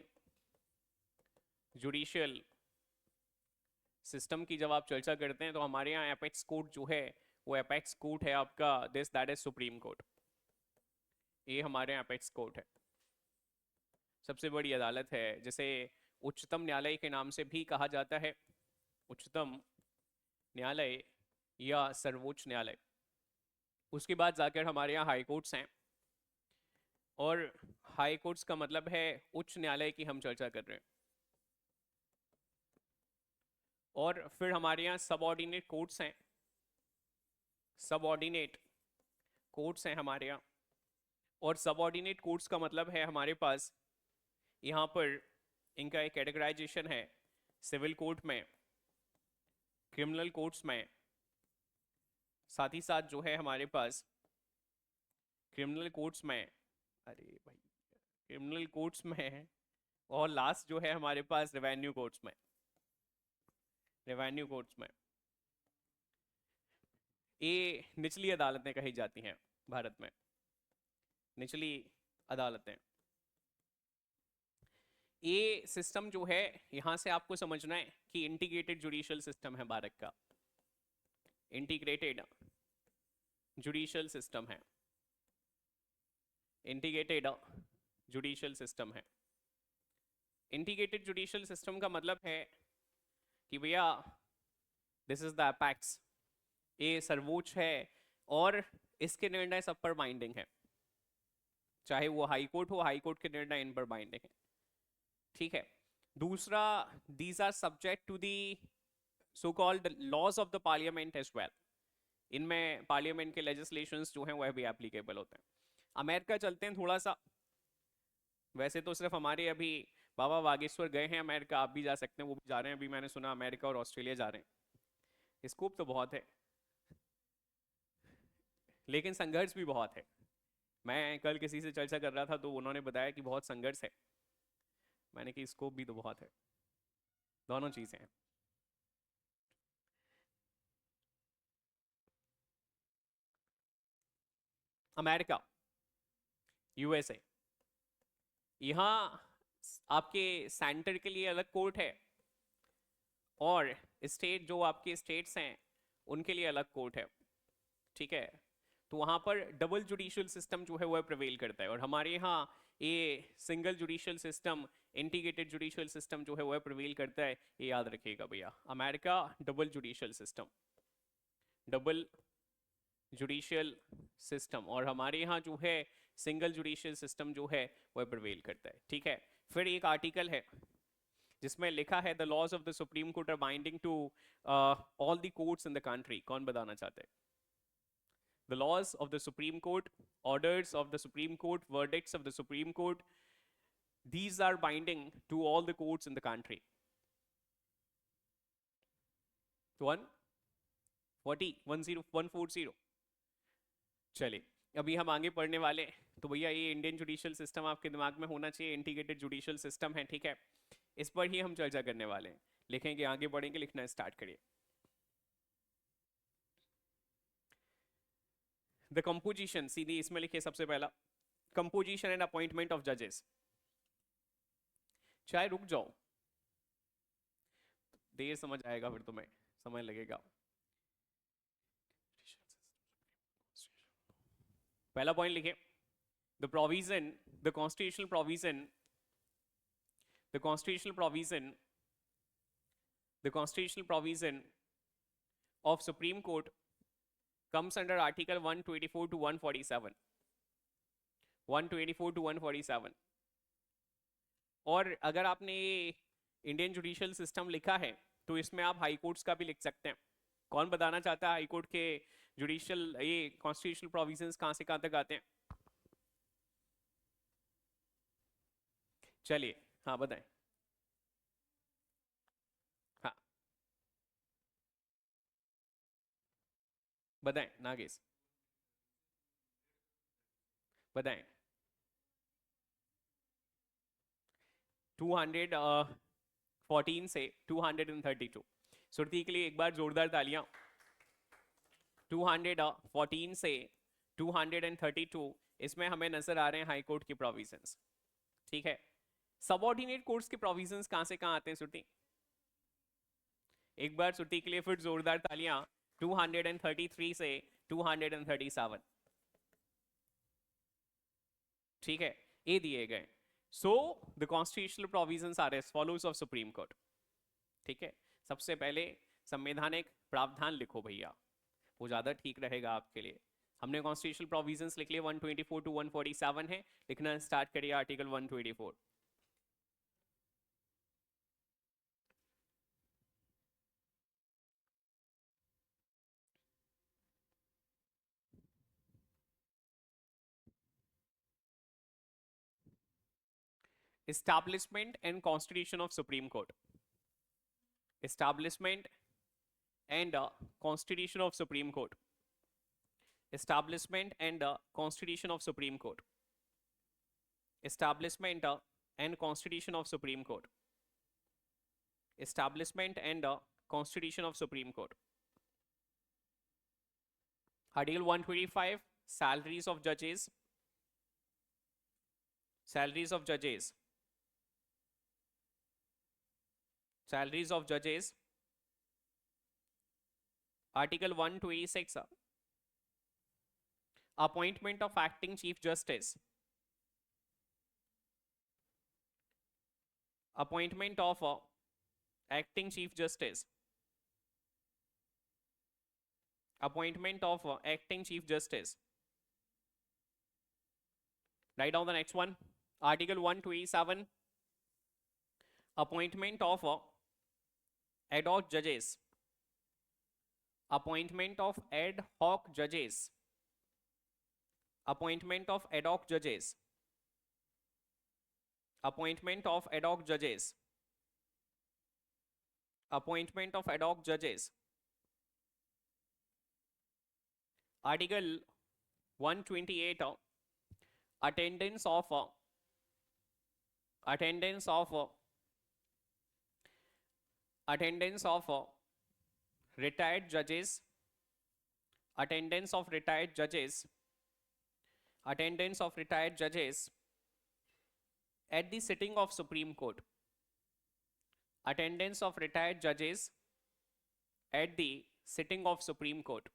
जुडिशियल सिस्टम की जब आप चर्चा करते हैं तो हमारे यहाँ एपेक्स कोर्ट जो है वो एपेक्स कोर्ट है आपका, this that is supreme court. ये हमारे यहाँ एपेक्स कोर्ट है, सबसे बड़ी अदालत है, जिसे उच्चतम न्यायालय के नाम से भी कहा जाता है. उच्चतम न्यायालय या सर्वोच्च न्यायालय. उसके बाद जाकर हमारे यहाँ हाई कोर्ट्स हैं, और हाई कोर्ट्स का मतलब है उच्च न्यायालय की हम चर्चा कर रहे हैं. और फिर हमारे यहाँ सबऑर्डिनेट कोर्ट्स हैं. सबऑर्डिनेट कोर्ट्स हैं हमारे यहाँ. और सबऑर्डिनेट कोर्ट्स का मतलब है हमारे पास यहाँ पर इनका एक कैटेगराइजेशन है सिविल कोर्ट में, क्रिमिनल कोर्ट्स में. साथ ही साथ जो है हमारे पास क्रिमिनल कोर्ट्स में, अरे भाई, क्रिमिनल कोर्ट्स में, और लास्ट जो है हमारे पास रेवेन्यू कोर्ट्स में. रेवेन्यू कोर्ट्स में ये निचली अदालतें कही जाती हैं भारत में, निचली अदालतें. ये सिस्टम जो है यहां से आपको समझना है कि इंटीग्रेटेड जुडिशियल सिस्टम है भारत का. इंटीग्रेटेड जुडिशियल सिस्टम है. इंटीग्रेटेड जुडिशियल सिस्टम है. इंटीग्रेटेड जुडिशियल सिस्टम का मतलब है कि भैया दिस इज द एपेक्स, ये सर्वोच्च है और इसके निर्णय सब पर बाइंडिंग है. चाहे वो हाई कोर्ट हो, हाई कोर्ट के निर्णय इन पर बाइंडिंग है. ठीक है. दूसरा, these are subject to the so called laws of the parliament as well. इनमें पार्लियामेंट के लेजिस्लेशंस जो हैं वह भी एप्लीकेबल होते हैं. अमेरिका चलते हैं थोड़ा सा. वैसे तो सिर्फ हमारे अभी बाबा बागेश्वर गए हैं अमेरिका, आप भी जा सकते हैं, वो भी जा रहे हैं. अभी मैंने सुना अमेरिका और ऑस्ट्रेलिया जा रहे हैं. स्कोप तो बहुत है, लेकिन संघर्ष भी बहुत है. मैं कल किसी से चर्चा कर रहा था तो उन्होंने बताया कि बहुत संघर्ष है. मैंने कि स्कोप भी तो बहुत है. दोनों चीजें हैं. अमेरिका, यूएसए, यहाँ आपके सेंटर के लिए अलग कोर्ट है, और स्टेट जो आपके स्टेट्स हैं उनके लिए अलग कोर्ट है. ठीक है. तो वहां पर डबल जुडिशियल सिस्टम जो है वो प्रिवेल करता है, और हमारे यहाँ ये single judicial system, integrated judicial system जो है वो प्रिवेल करता है। ये याद रखिएगा भैया, America double judicial system, double judicial system, और हमारे यहाँ जो है सिंगल जुडिशियल सिस्टम जो है वह प्रिवेल करता है। ठीक है, फिर एक आर्टिकल है जिसमें लिखा है the laws of the supreme Court are binding to all the courts in the country. कौन बताना चाहते हैं? The laws of the Supreme Court, orders of the Supreme Court, verdicts of the Supreme Court, these are binding to all the courts in the country. 140 चलिए, अभी हम आगे पढ़ने वाले। तो भैया ये इंडियन जुडिशियल सिस्टम आपके दिमाग में होना चाहिए, इंटीग्रेटेड जुडिशियल सिस्टम है। ठीक है, इस पर ही हम चर्चा करने वाले हैं। लिखेंगे, आगे बढ़ेंगे, लिखना स्टार्ट करिए। द कंपोजिशन, सीधी इसमें लिखिए सबसे पहला, कंपोजिशन एंड अपॉइंटमेंट ऑफ जजेस। चाहे रुक जाओ, देर समझ आएगा, फिर तुम्हें समय लगेगा। पहला पॉइंट लिखिए, the provision, the constitutional provision, the constitutional provision, the constitutional provision of Supreme court comes under article 124 to 147, 124 to 147। और अगर आपने इंडियन जुडिशियल सिस्टम लिखा है तो इसमें आप हाई कोर्ट्स का भी लिख सकते हैं। कौन बताना चाहता है हाई कोर्ट के जुडिशियल ये कॉन्स्टिट्यूशनल प्रोविजंस कहां से कहां तक आते हैं? चलिए, हाँ बताएं। हाँ बताएं नागेश, बताएं। 214 से 232। सुरती के लिए एक बार जोरदार तालियां। 214 से 232, इसमें हमें नजर आ रहे हैं हाई कोर्ट की प्रोविजंस। ठीक है, सबऑर्डिनेट कोर्ट्स के प्रोविजंस कहां से कहां आते हैं सुरती? एक बार सुरती के लिए फिर जोरदार तालियां। 233 से 237। ठीक है, ये दिए गए। So the constitutional provisions are as follows of Supreme Court. ठीक है, सबसे पहले संवैधानिक प्रावधान लिखो भैया, वो ज्यादा ठीक रहेगा आपके लिए। हमने कॉन्स्टिट्यूशनल प्रोविजंस लिख लिए, 124 टू 147 है। लिखना स्टार्ट करिए article 124। Establishment and Constitution of Supreme Court. Establishment and Constitution of Supreme Court. Establishment and Constitution of Supreme Court. Establishment and Constitution of Supreme Court. Establishment and Constitution of Supreme Court. Article 125, salaries of judges. Salaries of judges. Salaries of judges. Article 126, appointment of acting chief justice. Appointment of acting chief justice. Appointment of acting chief justice. Write down the next one. Article 127, appointment of ad hoc judges. Appointment of ad hoc judges. Appointment of ad hoc judges. Appointment of ad hoc judges. Appointment of ad hoc judges. Article 128, attendance of attendance of attendance of retired judges. Attendance of retired judges. Attendance of retired judges at the sitting of Supreme Court. Attendance of retired judges at the sitting of Supreme Court.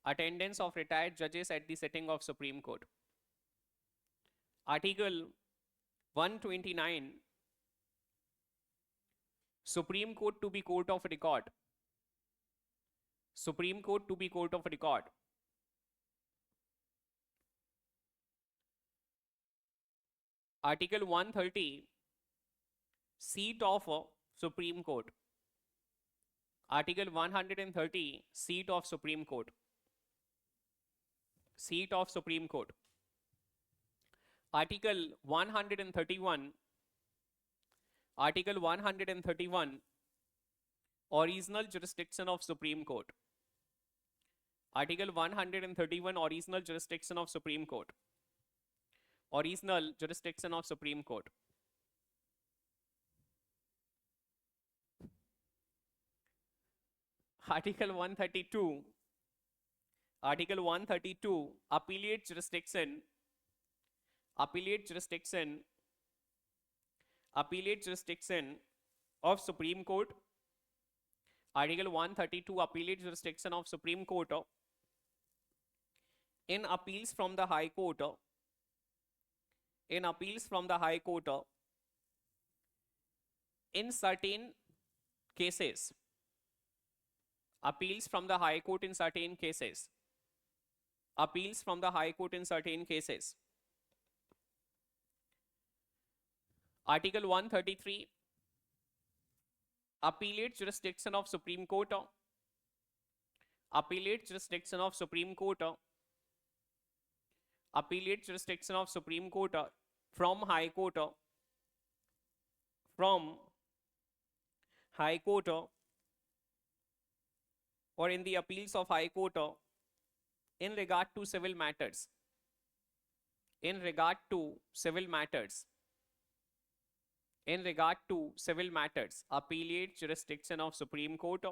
Attendance of retired judges at the sitting of Supreme Court. Article 129, Supreme Court to be court of record. Supreme Court to be court of record. Article 130, seat of Supreme Court. Article 130, seat of Supreme Court. Seat of Supreme Court. Article 131, Article 131, original jurisdiction of Supreme Court. Article 131, original jurisdiction of Supreme Court. Original jurisdiction of Supreme Court. Article 132, Article 132, appellate jurisdiction, appellate jurisdiction, appellate jurisdiction of Supreme Court. Article 132, appellate jurisdiction of Supreme Court in appeals from the High Court, in appeals from the High Court in certain cases, appeals from the High Court in certain cases, appeals from the High Court in certain cases. Article 133, appellate jurisdiction of Supreme Court, appellate jurisdiction of Supreme Court, appellate jurisdiction of Supreme Court from High Court, from High Court or in the appeals of High Court in regard to civil matters, in regard to civil matters, in regard to civil matters, appellate jurisdiction of Supreme Court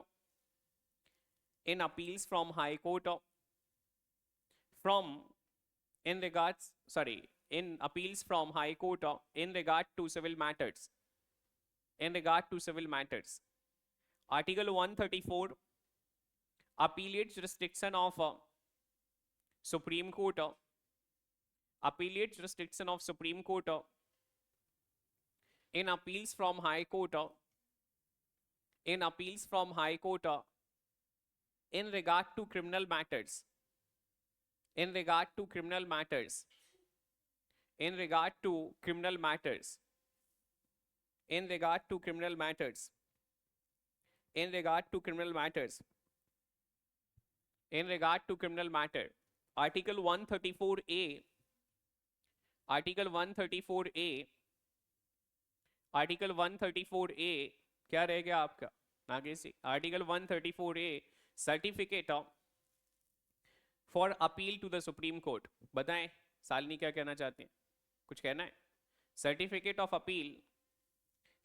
in appeals from High Court, from in regards, sorry, in appeals from High Court in regard to civil matters, in regard to civil matters. Article 134, appellate jurisdiction of Supreme Court, appellate jurisdiction of Supreme Court in appeals from High Court, in appeals from High Court in regard to criminal matters, in regard to criminal matters, in regard to criminal matters, in regard to criminal matters, in regard to criminal matters, in regard to criminal matter. Article 134A, Article 134A, Article 134A, क्या रह गया आपका आगे से? Article 134A, certificate for appeal to the supreme Court. बताएं सालनी क्या कहना चाहते हैं, कुछ कहना है? Certificate of appeal,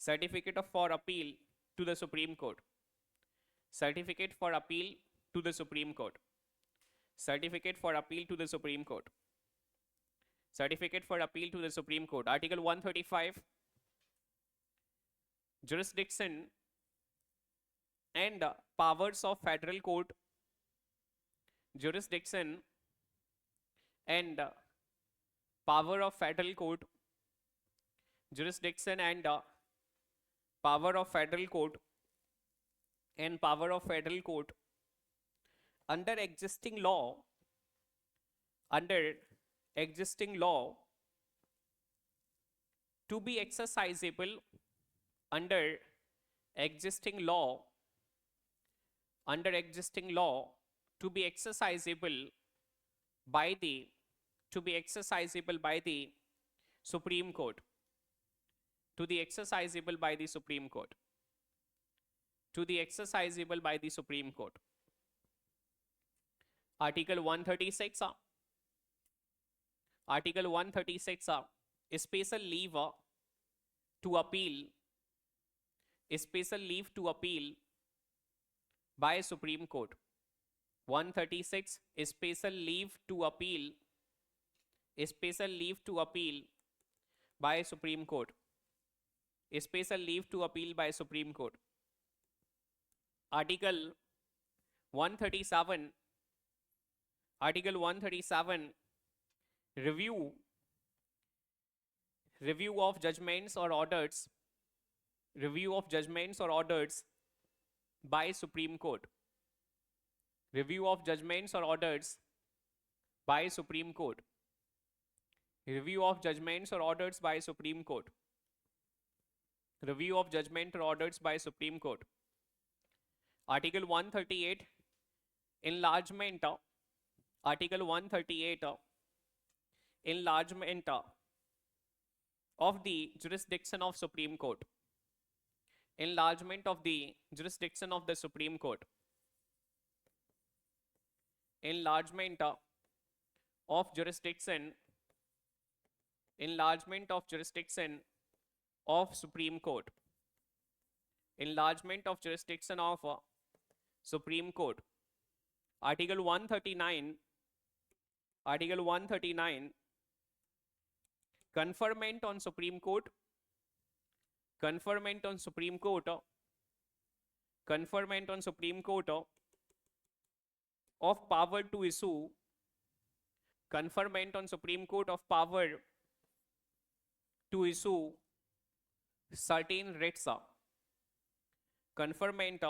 certificate of for appeal to the supreme Court, certificate for appeal to the Supreme Court, certificate for appeal to the Supreme Court, certificate for appeal to the Supreme Court. Article 135, jurisdiction and powers of Federal Court, jurisdiction and power of Federal Court, jurisdiction and power of Federal Court, and power of Federal Court under existing law, under existing law to be exercisable, under existing law, under existing law to be exercisable by the, to be exercisable by the Supreme Court, to the exercisable by the Supreme Court, to the exercisable by the Supreme Court. Article 136, Article 136, special leave to appeal, special leave to appeal by Supreme Court. 136, special leave to appeal, special leave to appeal by Supreme Court, special leave to appeal by Supreme Court. Article 137, Article 137, review of judgments or orders, review of judgments or orders by Supreme Court, review of judgments or orders by Supreme Court, review of judgments or orders by Supreme Court, review of judgment or orders by Supreme Court. Article 138, enlargement, Article 138, enlargement of the jurisdiction of Supreme Court, enlargement of the jurisdiction of the Supreme Court, enlargement of jurisdiction, enlargement of jurisdiction of Supreme Court, enlargement of jurisdiction of Supreme Court. Article 139, Article 139, conferment on Supreme Court, conferment on Supreme Court, conferment on Supreme Court of power to issue, conferment on Supreme Court of power to issue certain writs, conferment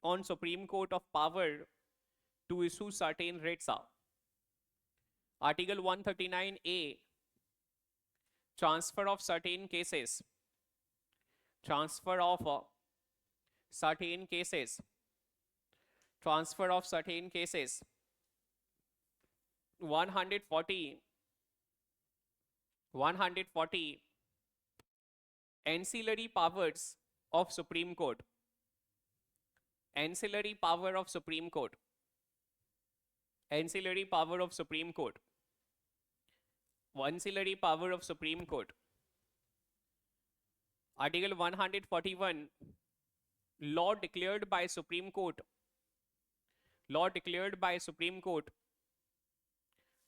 on Supreme Court of power to issue certain writs. Article 139A, transfer of certain cases, transfer of certain cases, transfer of certain cases. 140, ancillary powers of Supreme Court, ancillary power of Supreme Court, ancillary power of Supreme Court, ancillary power of Supreme Court. Article 141, law declared by Supreme Court, law declared by Supreme Court,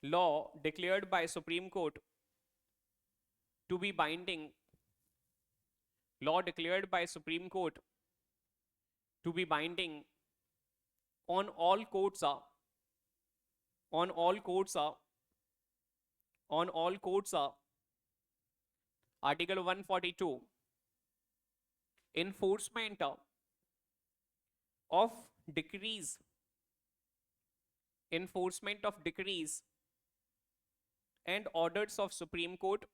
law declared by Supreme Court to be binding, law declared by Supreme Court to be binding on all courts, on all courts, on all courts. Article 142, enforcement of decrees, enforcement of decrees and orders of Supreme Court,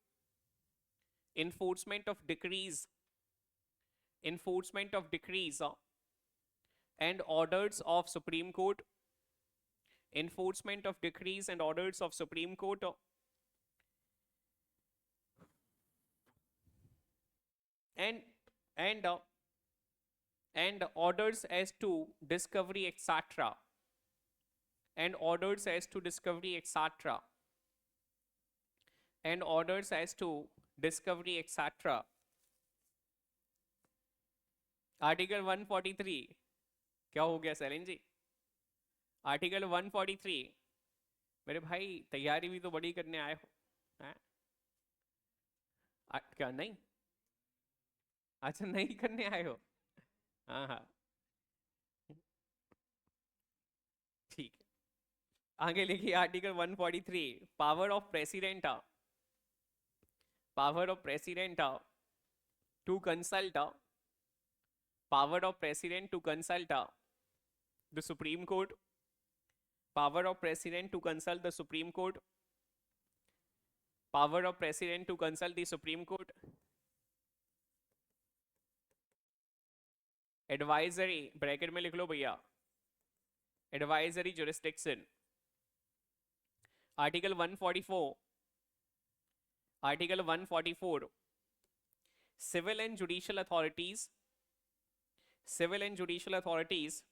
enforcement of decrees, enforcement of decrees and orders of Supreme Court, enforcement of decrees and orders of Supreme Court. And orders as to discovery, etc. And orders as to discovery, etc. And orders as to discovery, etc. Article 143, क्या हो गया सैलिन जी? Article 143, मेरे भाई तैयारी भी तो बड़ी करने आए हो हैं? क्या नहीं? अच्छा नहीं करने आए हो? हाँ हाँ ठीक है, आगे लिखिए article 143, power of president, power of president to consult, power of president to consult the Supreme Court, power of president to consult the Supreme Court, power of president to consult the Supreme Court. Advisory, bracket में लिख लो भैया, advisory jurisdiction. Article 144, Article 144, civil and judicial authorities, civil and judicial authorities,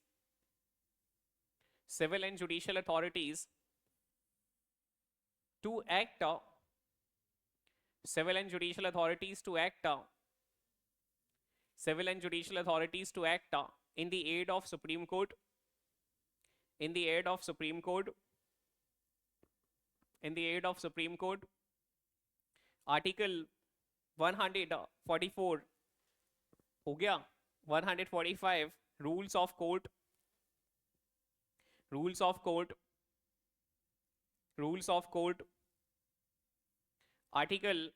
civil and judicial authorities to act, civil and judicial authorities to act, civil and judicial authorities to act in the aid of Supreme Court, in the aid of Supreme Court, in the aid of Supreme Court. Article 144 हो गया. 145, rules of court, rules of court, rules of court, article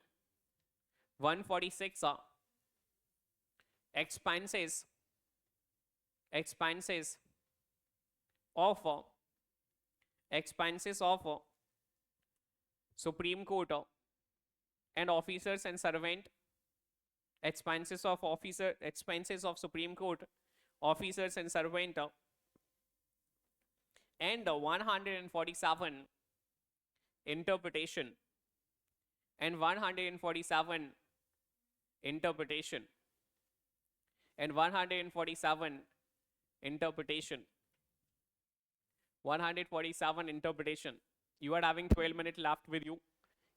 146, expenses of Supreme Court and officers and servant, expenses of Supreme Court officers and servant, and 147 interpretation, and 147 interpretation, and 147 interpretation, 147 interpretation. You are having 12 minutes left with you.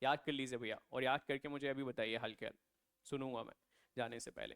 याद कर लीजिए भैया, और याद करके मुझे अभी बताइए हल क्या, सुनूंगा मैं जाने से पहले.